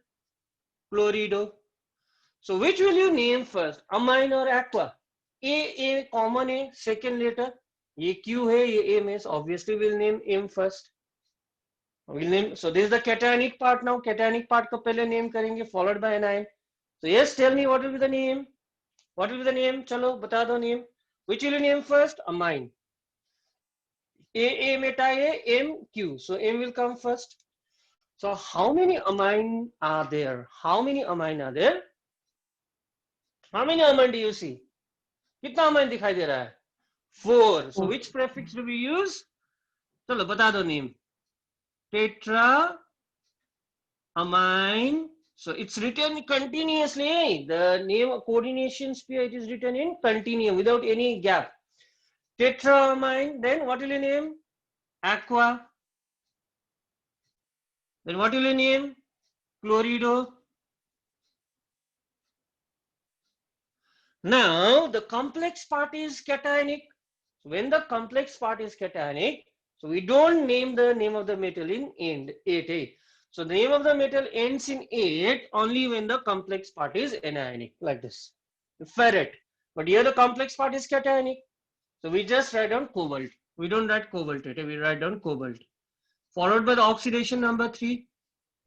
Chlorido. So which will you name first, amine or aqua? A common है, second letter. ये Q है, ये M is. Obviously we'll name M first. We'll name. So this is the cationic part now. Cationic part को पहले name करेंगे, followed by anion. So yes, tell me what will be the name? What will be the name? चलो बता दो name. Which will you name first? Amine. A meta A, M Q. So M will come first. So how many amine are there? How many amine are there? How many amine do you see? कितना amine दिखाई दे रहा है? 4. So which prefix do we use? चलो बता दो name. Tetra amine. So it's written continuously. The name coordination sphere, it is written in continuum without any gap. Tetraamine. Then what will you name? Aqua. Then what will you name? Chlorido. Now the complex part is cationic. When the complex part is cationic, so we don't name the name of the metal in end 8. So the name of the metal ends in 8 only when the complex part is anionic, like this. Ferret. But here the complex part is cationic. So we just write down cobalt. We don't write cobalt, we write down cobalt. Followed by the oxidation number 3.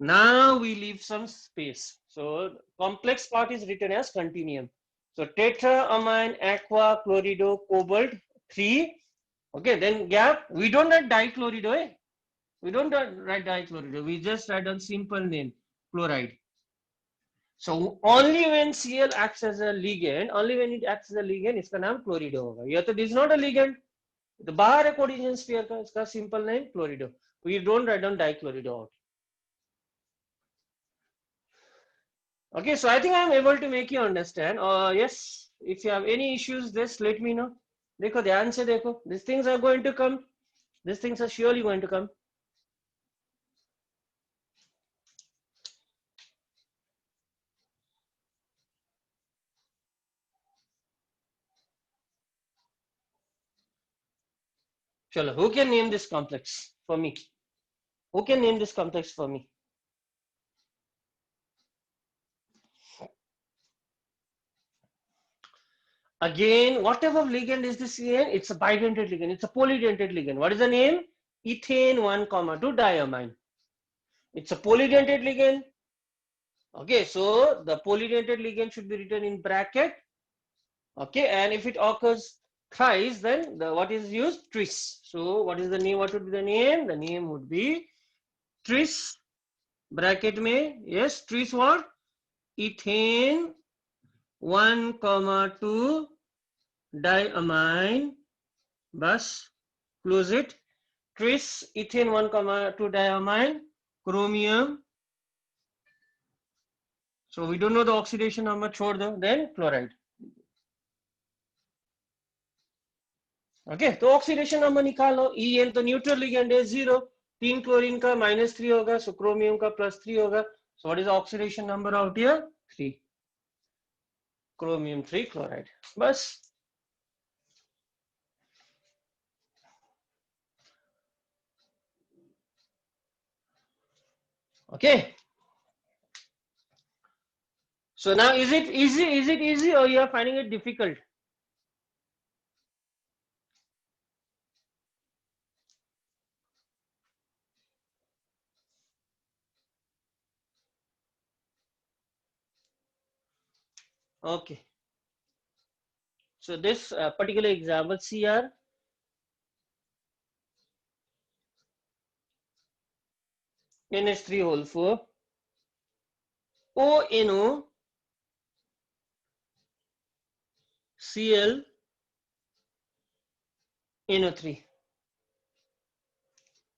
Now we leave some space. So complex part is written as continuum. So tetraamine, aqua, chlorido, cobalt, 3. Okay, then gap. We don't write dichlorido. We don't write dichlorido. We just write down simple name, chloride. So only when Cl acts as a ligand, only when it acts as a ligand, इसका नाम chlorido होगा. या तो this is not a ligand. The बाहर है coordination sphere का, इसका simple name chlorido. We don't write down dichlorido out. Okay, so I think I am able to make you understand. Yes, if you have any issues, just let me know. देखो ध्यान से देखो. These things are going to come. These things are surely going to come. Chalo, who can name this complex for me? Who can name this complex for me? Again, whatever ligand is this again? It's a bidentate ligand. It's a polydentate ligand. What is the name? Ethane 1,2 diamine. It's a polydentate ligand. Okay, so the polydentate ligand should be written in bracket. Okay, and if it occurs thrice, then what is used? Tris. So what is the name? What would be the name? The name would be tris. Bracket में, yes, tris what? Ethane 1,2 diamine. Bus, close it. Tris, ethane 1,2 diamine, chromium. So we don't know the oxidation number, छोड़ दो. Then chloride. Okay, तो oxidation number निकालो. En तो neutral ligand है 0. 3 chlorine का -3 होगा, सो chromium का +3 होगा. So what is the oxidation number out here? 3. Chromium 3 chloride. बस. Okay. So now is it easy? Is it easy or you are finding it difficult? Okay. So this particular example, CR. NH3 whole 4. ONO Cl NO3.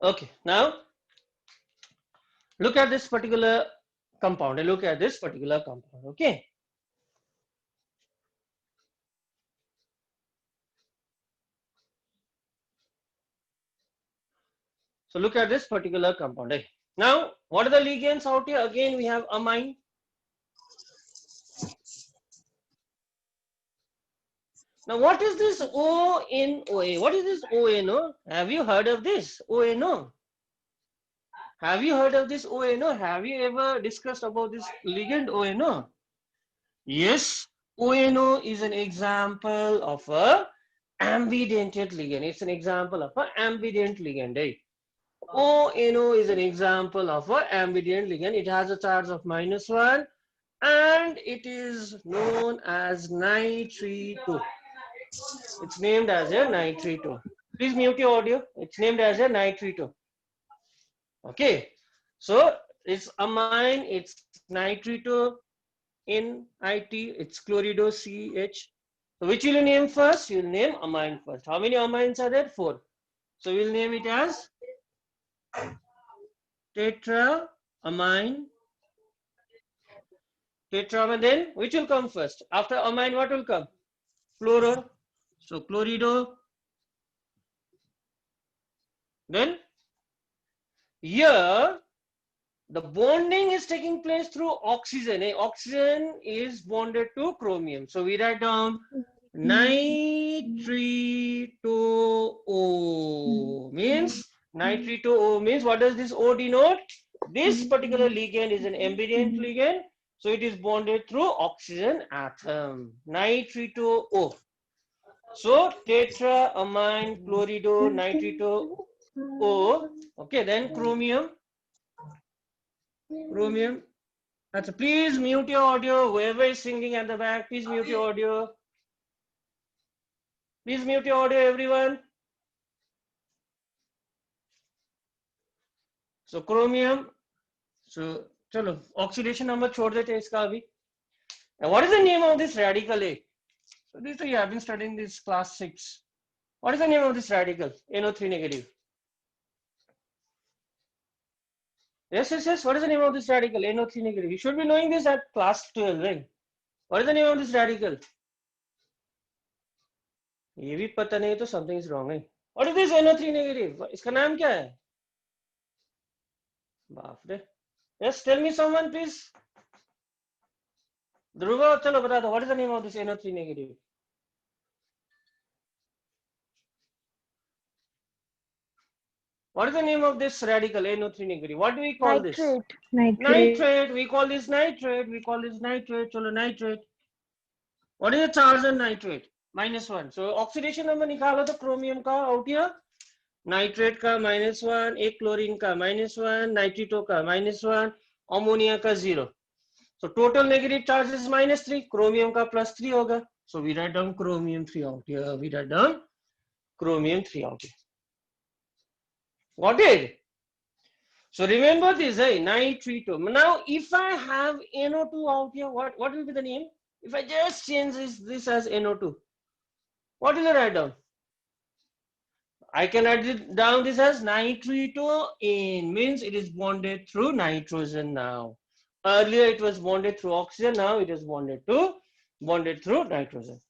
Okay, now look at this particular compound. Look at this particular compound. Okay. So look at this particular compound. Now, what are the ligands out here? Again, we have amine. Now, what is this ONOA? What is this ONO? Have you heard of this ONO? Have you heard of this ONO? Have you ever discussed about this ligand ONO? Yes, ONO is an example of a ambidentate ligand. It's an example of a ambident ligand. Eh? ONO is an example of a ambident ligand. It has a charge of -1 and it is known as nitrito. It's named as a nitrito. Please mute your audio. It's named as a nitrito. Okay. So it's amine, it's nitrito NIT, it's chlorido CH. So which will you name first? You'll name amine first. How many amines are there? 4. So we'll name it as tetraamine. Tetraamine. Then which will come first? After amine, what will come? Chloro. So chlorido. Then here the bonding is taking place through oxygen. Oxygen is bonded to chromium. So we write down nitrito O means what does this O denote? This particular ligand is an ambident ligand, so it is bonded through oxygen atom. Nitrito O. So tetraamine chlorido nitrito O. Okay, then chromium. Please mute your audio. Whoever is singing at the back, please mute your audio. Please mute your audio, everyone. So chromium. So chalo, oxidation number छोड़ देते हैं इसका अभी. And what is the name of this radical A? So this you have been studying this class 6. What is the name of this radical? NO3 negative. Yes. What is the name of this radical? NO3 negative. You should be knowing this at class 12, right? What is the name of this radical? ये भी पता नहीं तो something is wrong है. What is this NO3 negative? इसका नाम क्या है? बाप रे. Yes, tell me someone please. Dhruva, चलो बता दो. What is the name of this NO3 negative? What is the name of this radical NO3 negative? What do we call this? Nitrate. We call this nitrate. Chalo nitrate. What is the charge on nitrate? -1. So oxidation number निकालो तो chromium का out here. Nitrate का -1, एक chlorine का -1, नाइट्रिटो का -1, ammonia का 0. So total negative charge is -3. Chromium का +3 होगा. So we write down chromium 3 out here. Got it? So remember this, nitrito. Now if I have NO2 out here, what will be the name? If I just change this as NO2, what will I write down? I can write it down this as nitrito N, means it is bonded through nitrogen now. Earlier it was bonded through oxygen, now it is bonded through nitrogen.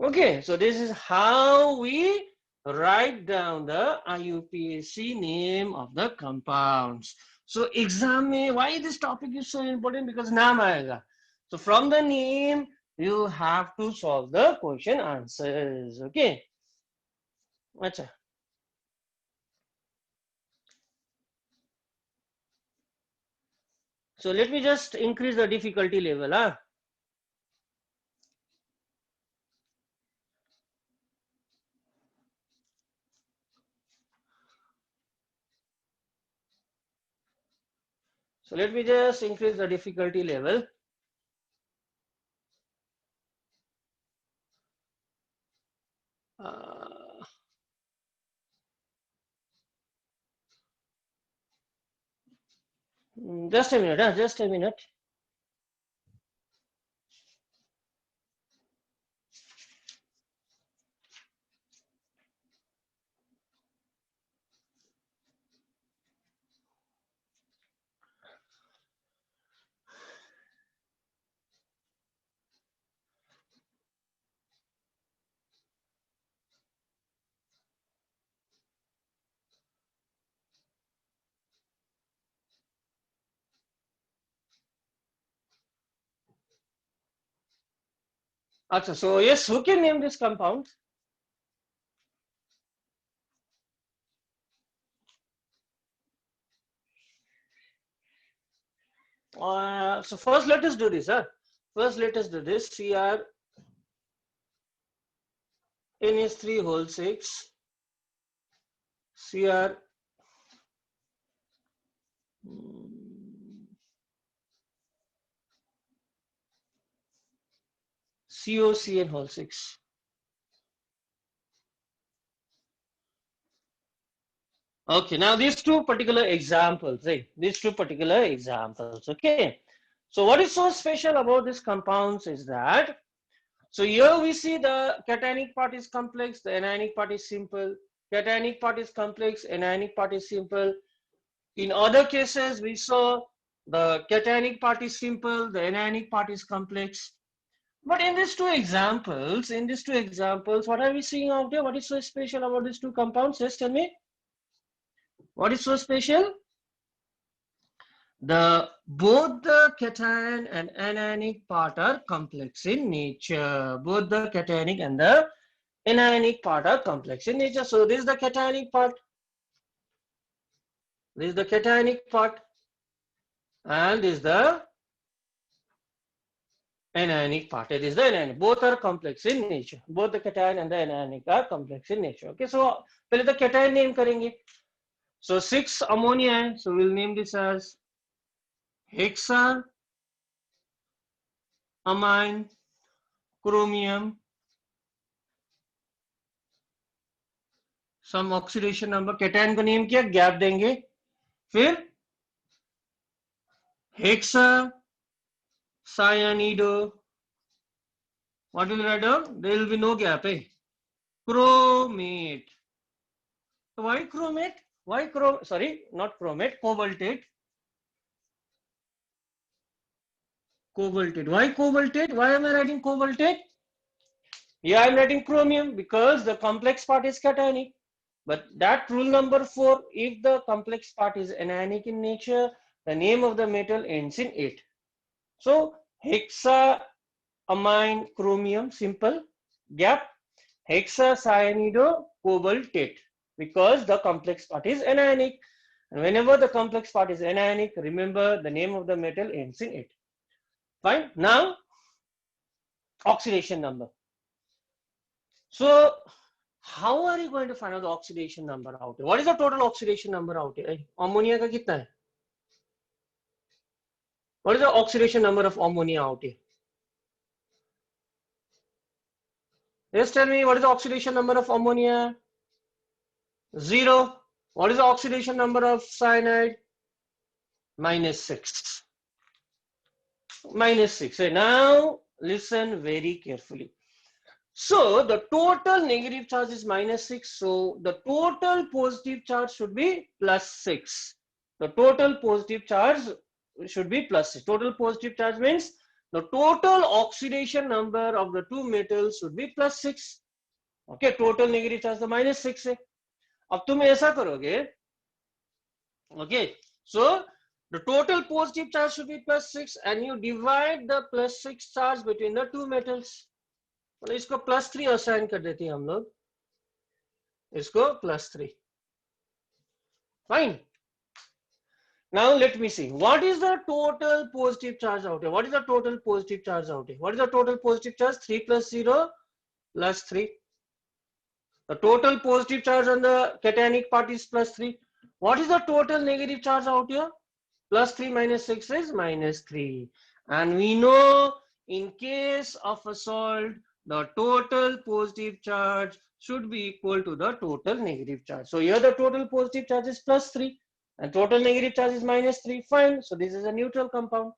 Okay, so this is how we write down the IUPAC name of the compounds. So exam mein, why this topic is so important? Because naam aayega. So from the name, you have to solve the question answers. Okay. Acha. So let me just increase the difficulty level. So let me just increase the difficulty level. Just a minute. Achha, so yes, who can name this compound? So first let us do this. First, let us do this. Cr NH3 whole 6 Cr COCN whole 6. Okay, now these two particular examples, right? These two particular examples, okay? So what is so special about these compounds is that, so here we see the cationic part is complex, the anionic part is simple. Cationic part is complex, anionic part is simple. In other cases, we saw the cationic part is simple, the anionic part is complex. But in these two examples, what are we seeing out there? What is so special about these two compounds? Just tell me. What is so special? Both the cation and anionic part are complex in nature. Both the cationic and the anionic part are complex in nature. So this is the cationic part. This is the cationic part. And this is the anionic part. It is the anionic. Both are complex in nature. Both the cation and the anionic are complex in nature. Okay, so पहले तो cation name करेंगे. So 6 ammonia. So we'll name this as hexa amine chromium. Some oxidation number. cation को name किया, gap देंगे. फिर hexa cyanido. What will write down? There will be no gap. Chromate. So why chromate? Why sorry, not chromate, cobaltate. Cobaltate. Why cobaltate? Why am I writing cobaltate? Here I am writing chromium because the complex part is cationic. But that rule number 4, if the complex part is anionic in nature, the name of the metal ends in 8. So hexa amine chromium, simple, gap, hexa cyanido cobaltate, because the complex part is anionic. And whenever the complex part is anionic, remember the name of the metal ends in 8. Fine. Now, oxidation number. So, how are you going to find out the oxidation number out here? What is the total oxidation number out here? Ammonia का कितना है? What is the oxidation number of ammonia out here? Just tell me, what is the oxidation number of ammonia? 0. What is the oxidation number of cyanide? -6. -6. So now listen very carefully. So the total negative charge is -6. So the total positive charge should be +6. The total positive charge should be +6. Total positive charge means the total oxidation number of the two metals should be +6. Okay, total negative charge तो -6 है. अब तुम ऐसा करोगे. Okay, so the total positive charge should be +6 and you divide the +6 charge between the two metals. मतलब इसको +3 assign कर देते हैं हम लोग, इसको +3. Fine. Now let me see. What is the total positive charge out here? What is the total positive charge out here? What is the total positive charge? 3 + 0 + 3. The total positive charge on the cationic part is +3. What is the total negative charge out here? +3 - 6 is -3. And we know in case of a salt, the total positive charge should be equal to the total negative charge. So here the total positive charge is +3 and total negative charge is -3. Fine. So this is a neutral compound.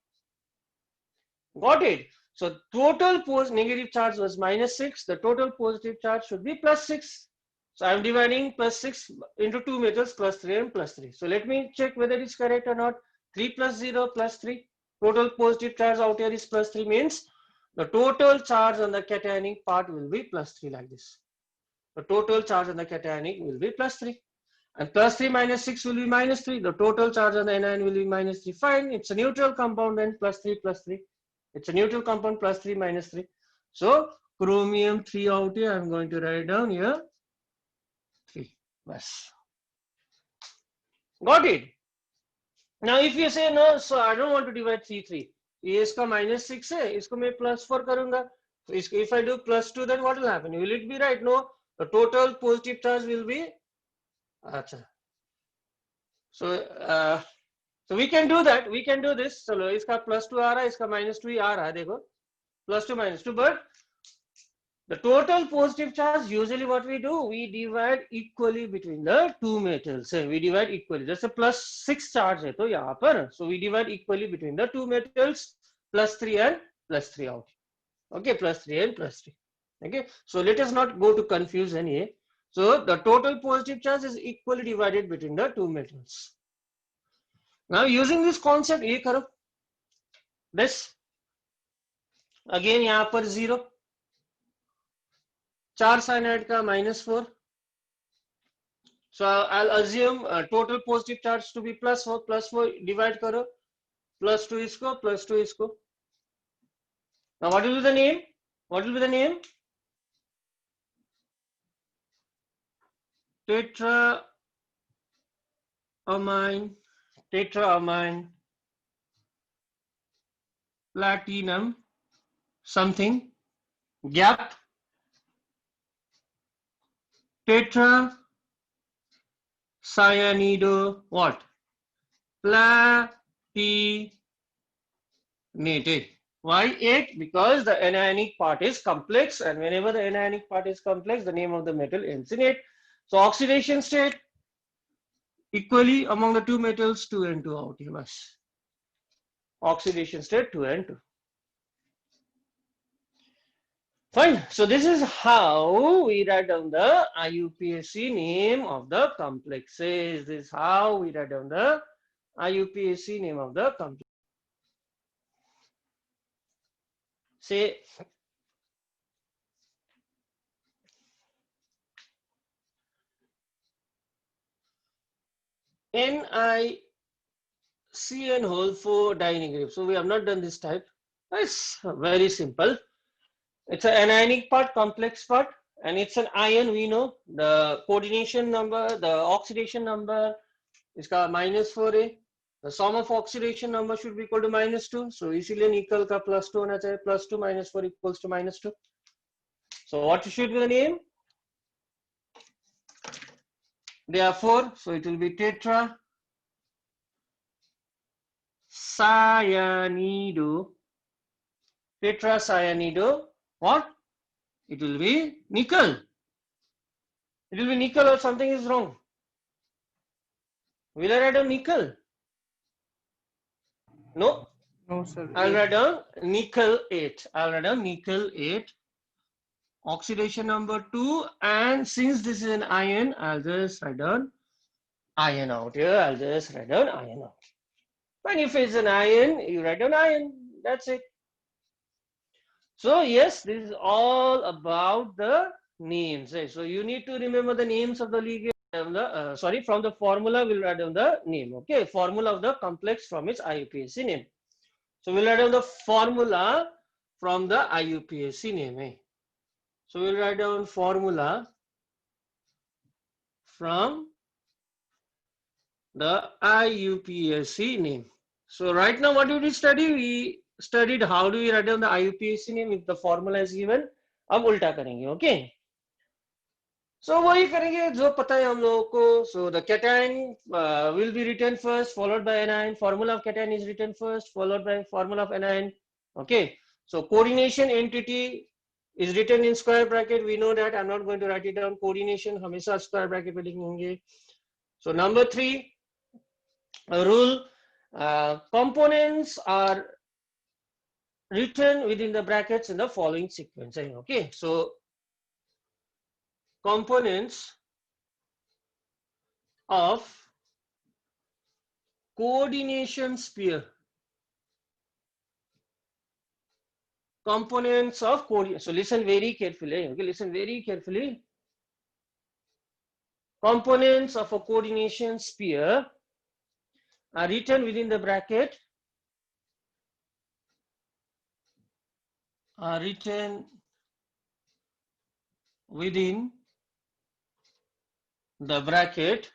Got it? So total negative charge was -6. The total positive charge should be +6. So I'm dividing +6 into two metals, +3 and +3. So let me check whether it's correct or not. 3 + 0 + 3. Total positive charge out here is +3, means the total charge on the cationic part will be +3 like this. The total charge on the cationic will be +3. And +3 - 6 will be -3. The total charge on the anion will be -3. Fine. It's a neutral compound then, +3 + 3. It's a neutral compound, +3 - 3. So chromium 3 out here, I'm going to write down here 3. Bas. Got it? Now if you say no, so I don't want to divide 3, 3. ये इसका -6 है, इसको मैं +4 करूंगा, तो इसको if I do +2 then what will happen? Will it be right? No, the total positive charge will be, अच्छा, so so we can do that, we can do this. चलो इसका +2 आ रहा है, इसका -2 ही आ रहा है, देखो +2 -2, but the total positive charge, usually what we do, we divide equally between the two metals. We divide equally. That's a +6 charge है तो यहाँ पर, so we divide equally between the two metals, +3 and +3 out. Okay, +3 and +3. Okay, so let us not go to confusion here. So the total positive charge is equally divided between the two metals. Now using this concept, ये करो, this again यहाँ पर 0, 4 cyanide का -4. So I'll assume total positive charge to be +4, +4 divide करो, +2 इसको, +2 इसको. Now what will be the name? What will be the name? Tetraamine platinum something gap tetracyanido what? Platinated. Why 8? Because the anionic part is complex, and whenever the anionic part is complex, the name of the metal ends in 8. So oxidation state equally among the two metals, 2 and 2 out here. Oxidation state 2 and 2. Fine. So this is how we write down the IUPAC name of the complexes. This is how we write down the IUPAC name of the complex. Say NiCN whole 4 dinegraph. So we have not done this type. It's very simple. It's an anionic part, complex part, and it's an ion. We know the coordination number, the oxidation number is -4 है. The sum of oxidation number should be equal to -2. So इसीलिए निकल का +2 होना चाहिए. +2 -4 equals to -2. So what should be the name? Therefore, so it will be tetracyanido. Tetracyanido. What? It will be nickel. It will be nickel, or something is wrong. Will I write down nickel? No. No, sir. I'll 8. write down nickel 8. I'll write down nickel 8. Oxidation number 2. And since this is an ion, I'll just write down ion out here. I'll just write down ion out. And if it's an ion, you write down ion. That's it. So yes, this is all about the names. So you need to remember the names of the ligand. From the formula we'll write down the name. Okay, formula of the complex from its IUPAC name. So we'll write down the formula from the IUPAC name. So we'll write down formula from the IUPAC name. So right now what did we study? We studied how do we write down the IUPAC name if the formula is given. अब उल्टा करेंगे, okay? So वही करेंगे जो पता है हम लोगों को. So the cation will be written first, followed by anion. Formula of cation is written first, followed by formula of anion. Okay. So coordination entity is written in square bracket. We know that. I'm not going to write it down. Coordination हमेशा square bracket में लिखेंगे. So number 3 rule, components are written within the brackets in the following sequence. Okay. So components of coordination sphere. Components of coordination. So listen very carefully. Okay, listen very carefully. Components of a coordination sphere are written within the bracket. Are written within the bracket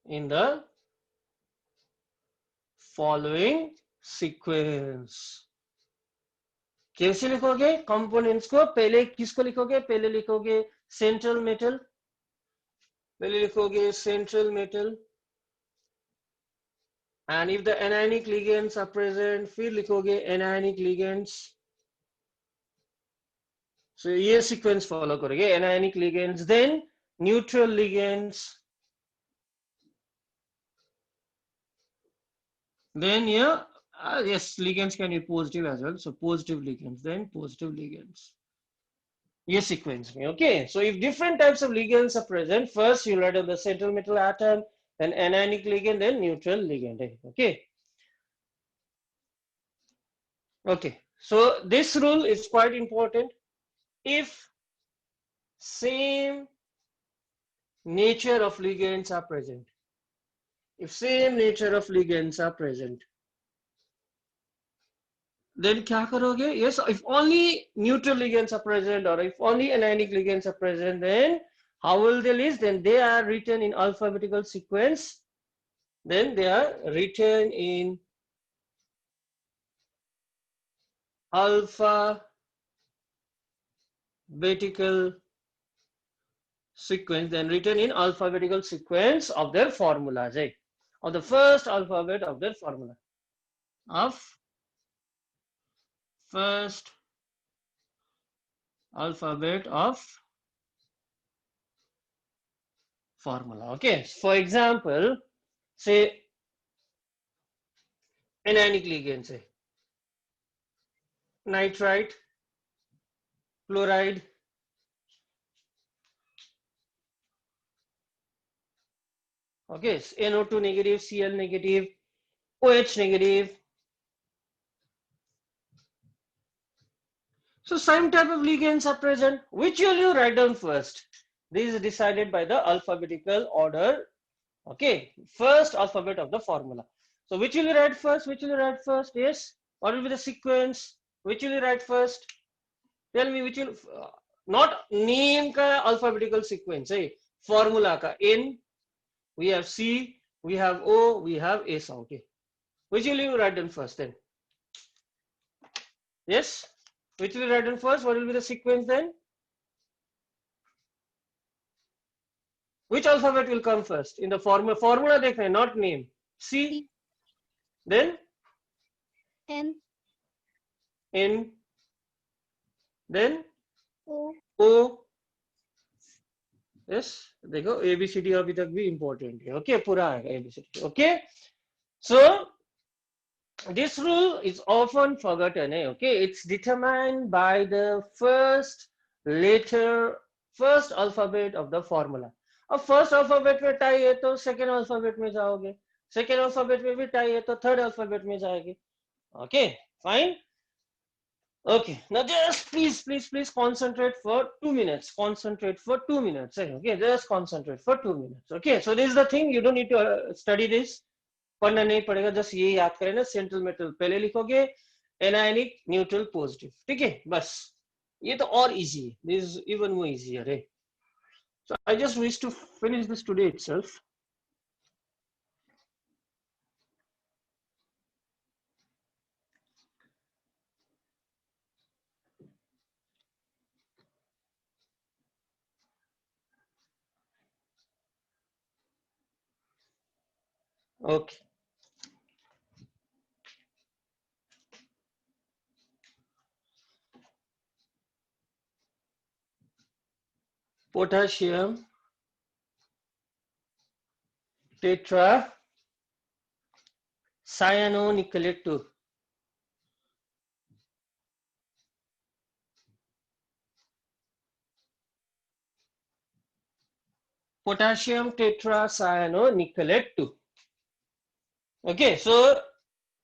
in the following sequence. कैसे लिखोगे components को? पहले किसको लिखोगे? पहले लिखोगे central metal, पहले लिखोगे central metal, and if the anionic ligands are present फिर लिखोगे anionic ligands. So ये sequence follow करोगे, anionic ligands, then neutral ligands, then yeah, yes, ligands can be positive as well, so positive ligands, then positive ligands. Yes, sequence me. Okay, so if different types of ligands are present, first you write down the central metal atom, then anionic ligand, then neutral ligand. Okay. Okay, so this rule is quite important. If same nature of ligands are present, if same nature of ligands are present, then क्या करोगे? Yes, if only neutral ligands are present or if only anionic ligands are present, then how will they list? Then they are written in alphabetical sequence. Then they are written in alphabetical sequence, then written in alphabetical sequence of their formulas, of the first alphabet of their formula, of first alphabet of formula. Okay, for example, say anionic ligand, say nitrite, chloride, okay, NO2 negative, Cl negative, OH negative. So same type of ligands are present. Which will you write down first? This is decided by the alphabetical order. Okay, first alphabet of the formula. So which will you write first? Which will you write first? Yes. What will be the sequence? Which will you write first? Tell me which will, not name ka alphabetical sequence. Formula ka N, we have C, we have O, we have S. Okay. Which will you write down first then? Yes. Which will you write down first? What will be the sequence then? Which alphabet will come first in the formula? Formula dekhna, not name. C, then N, N, then O, O. Yes, देखो ABCD अभी तक भी important है. Okay, पूरा है ABCD. Okay, so this rule is often forgotten. Okay, it's determined by the first letter, first alphabet of the formula. अब first alphabet में tie है तो second alphabet में जाओगे, second alphabet में भी tie है तो third alphabet में जाएगी. Okay, fine. Okay, now just please concentrate for 2 minutes. Concentrate for 2 minutes. Okay, just concentrate for 2 minutes. Okay, so this is the thing. You don't need to study this. पढ़ना नहीं पड़ेगा. Just ये याद करें ना, central metal पहले लिखोगे, anionic, neutral, positive. ठीक है, बस. ये तो और easy है. This is even more easier. So I just wish to finish this today itself. Okay. Potassium tetra cyanonickelate 2. Potassium tetracyanonickelate 2. Okay, so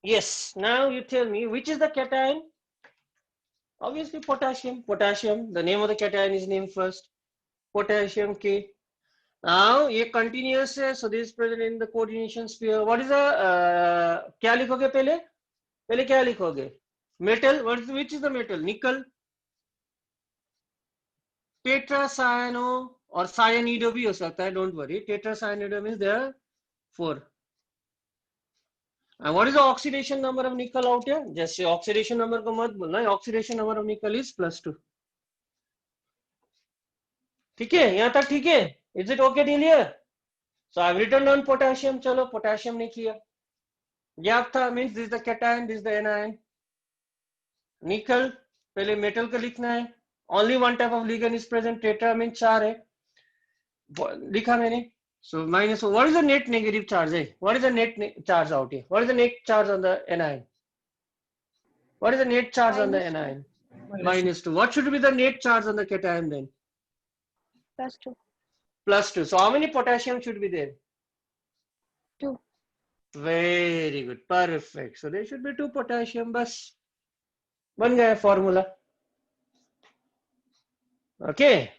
yes, now you tell me which is the cation? Obviously potassium. Potassium, the name of the cation is named first. Potassium K. Now ये continuous है, so this is present in the coordination sphere. What is the क्या लिखोगे पहले? पहले क्या लिखोगे? Metal. Which is the metal? Nickel. Tetracyano or cyanido भी हो सकता है. Don't worry. Tetracyanido means there are 4. And what is the oxidation number of nickel out here? Just say oxidation number को मत बोलना, oxidation number of nickel is +2. ठीक है, यहाँ तक ठीक है? Is it okay till here? So I've written down potassium. चलो potassium नहीं किया. गैप था, means this is the cation, this is the anion. Nickel पहले metal का लिखना है. Only one type of ligand is present. Tetra means 4 है. लिखा मैंने. So minus. What is the net negative charge? What is the net charge out here? What is the net charge on the anion? What is the net charge on the anion? -2. What should be the net charge on the cation then? +2. +2. So how many potassium should be there? 2. Very good. Perfect. So there should be 2 potassium. बस बन गया formula. Okay.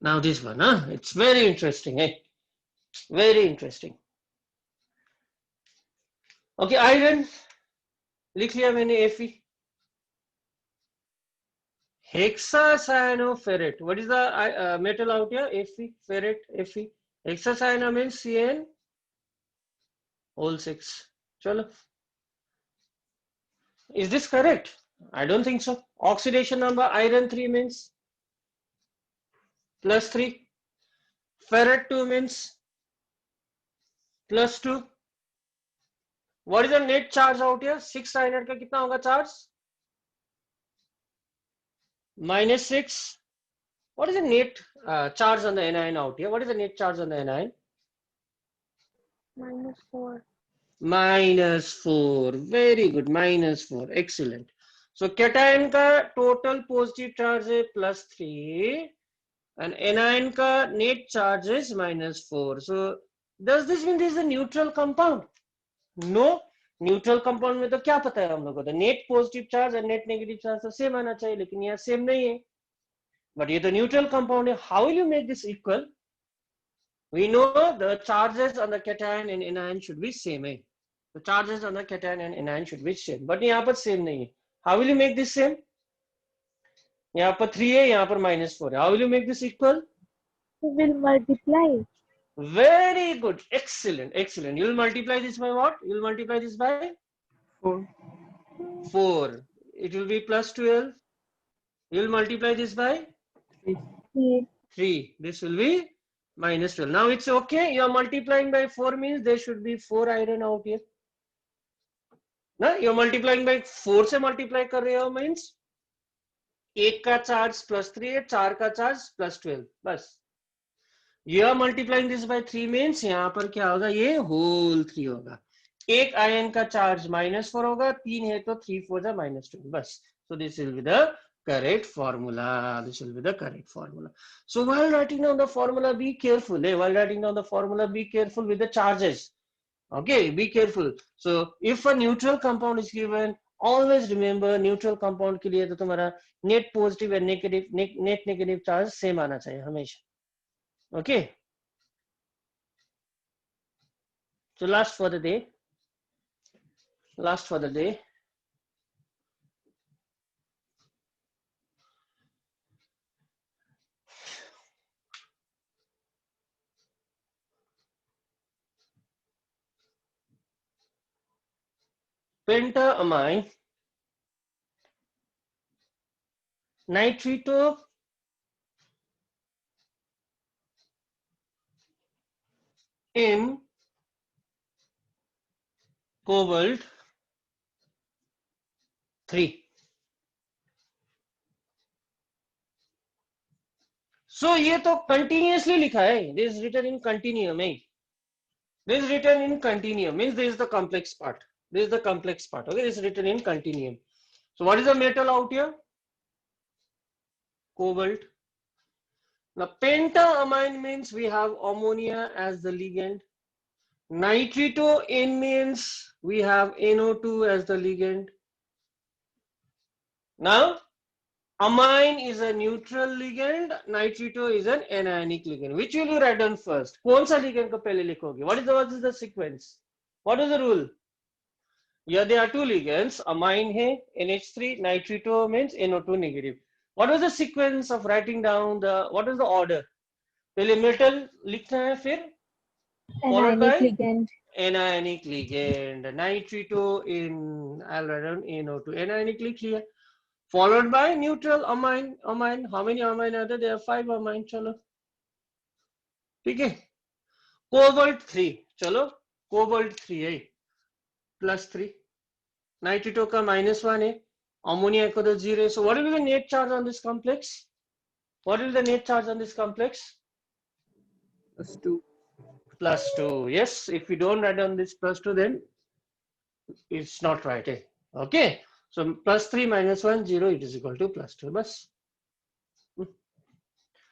Now this one, it's very interesting, very interesting. Okay, iron लिख लिया मैंने Fe. Hexacyanoferrate. What is the metal out here? Fe, ferrate, Fe. Hexacyano means CN(6). Chalo. Is this correct? I don't think so. Oxidation number iron 3 means +3. Ferrate 2 means +2. What is the net charge out here? 6 cyanide का कितना होगा charge? -6. What is the net charge on the anion out here? What is the net charge on the anion? -4. -4. Very good. -4. Excellent. So cation का total positive charge है +3 and anion का net charge is -4. So does this mean this is a neutral compound? No. Neutral compound में तो क्या पता है हम लोगों को, नेट पॉजिटिव चार्ज और नेट नेगेटिव चार्ज तो सेम आना चाहिए, लेकिन यहाँ सेम नहीं है. बट ये तो न्यूट्रल कंपाउंड है. How will you make this equal? We know the charges on the cation and anion should be same है. The charges on the cation and anion should be same, but यहाँ पर same नहीं है. How will you make this same? यहाँ पर 3 है, यहाँ पर -4 है. How will you make this equal? We will multiply. Very good. Excellent. Excellent. You will multiply this by what? You will multiply this by 4. 4. It will be +12. You will multiply this by 3. 3. This will be -12. Now it's okay. You are multiplying by 4 means there should be 4 iron out here. ना you are multiplying by 4 से multiply कर रहे हो means 1 का charge +3 है, 4 का charge +12. बस. You are multiplying this by 3 means यहाँ पर क्या होगा? ये whole 3 होगा. एक आयन का चार्ज -4 होगा, 3 है तो 3 4 जा -2. बस. So this will be the correct formula. This will be the correct formula. So while writing down the formula, be careful. While writing down the formula, be careful with the charges. Okay, be careful. So if a neutral compound is given, always remember neutral compound के लिए तो तुम्हारा net positive and net negative charge same आना चाहिए हमेशा. Okay. So last for the day. Last for the day. Pentaamine nitrito in cobalt 3. So ये तो continuously लिखा है. This is written in continuum. This is written in continuum means this is the complex part. This is the complex part. Okay, this is written in continuum. So what is the metal out here? Cobalt. Now pentaamine means we have ammonia as the ligand. Nitrito N means we have NO2 as the ligand. Now amine is a neutral ligand, nitrito is an anionic ligand. Which will you write down first? कौन सा ligand को पहले लिखोगे? What is the sequence? What is the rule? Here there are two ligands, amine hai, NH3, nitrito means NO2 negative. What was the sequence of writing down what is the order? पहले metal लिखना है फिर followed Anionic by ligand. anionic ligand. Nitrito in, I'll write down NO2. Anionic लिख लिया. Followed by neutral amine. Amine. How many amine are there? There are 5 amine. चलो. ठीक है. Cobalt 3. चलो. Cobalt 3 है. Plus 3. Nitrito का -1 है. Ammonia का तो 0 है. So what will be the net charge on this complex? What will be the net charge on this complex? +2. +2. Yes, if we don't write down this +2, then it's not right. Eh? Okay. So +3 -1, 0, it is equal to +2. Bas.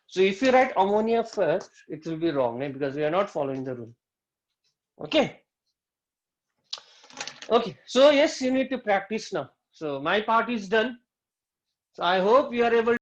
So if you write ammonia first, it will be wrong because we are not following the rule. Okay. Okay. So yes, you need to practice now. So my part is done. So I hope you are able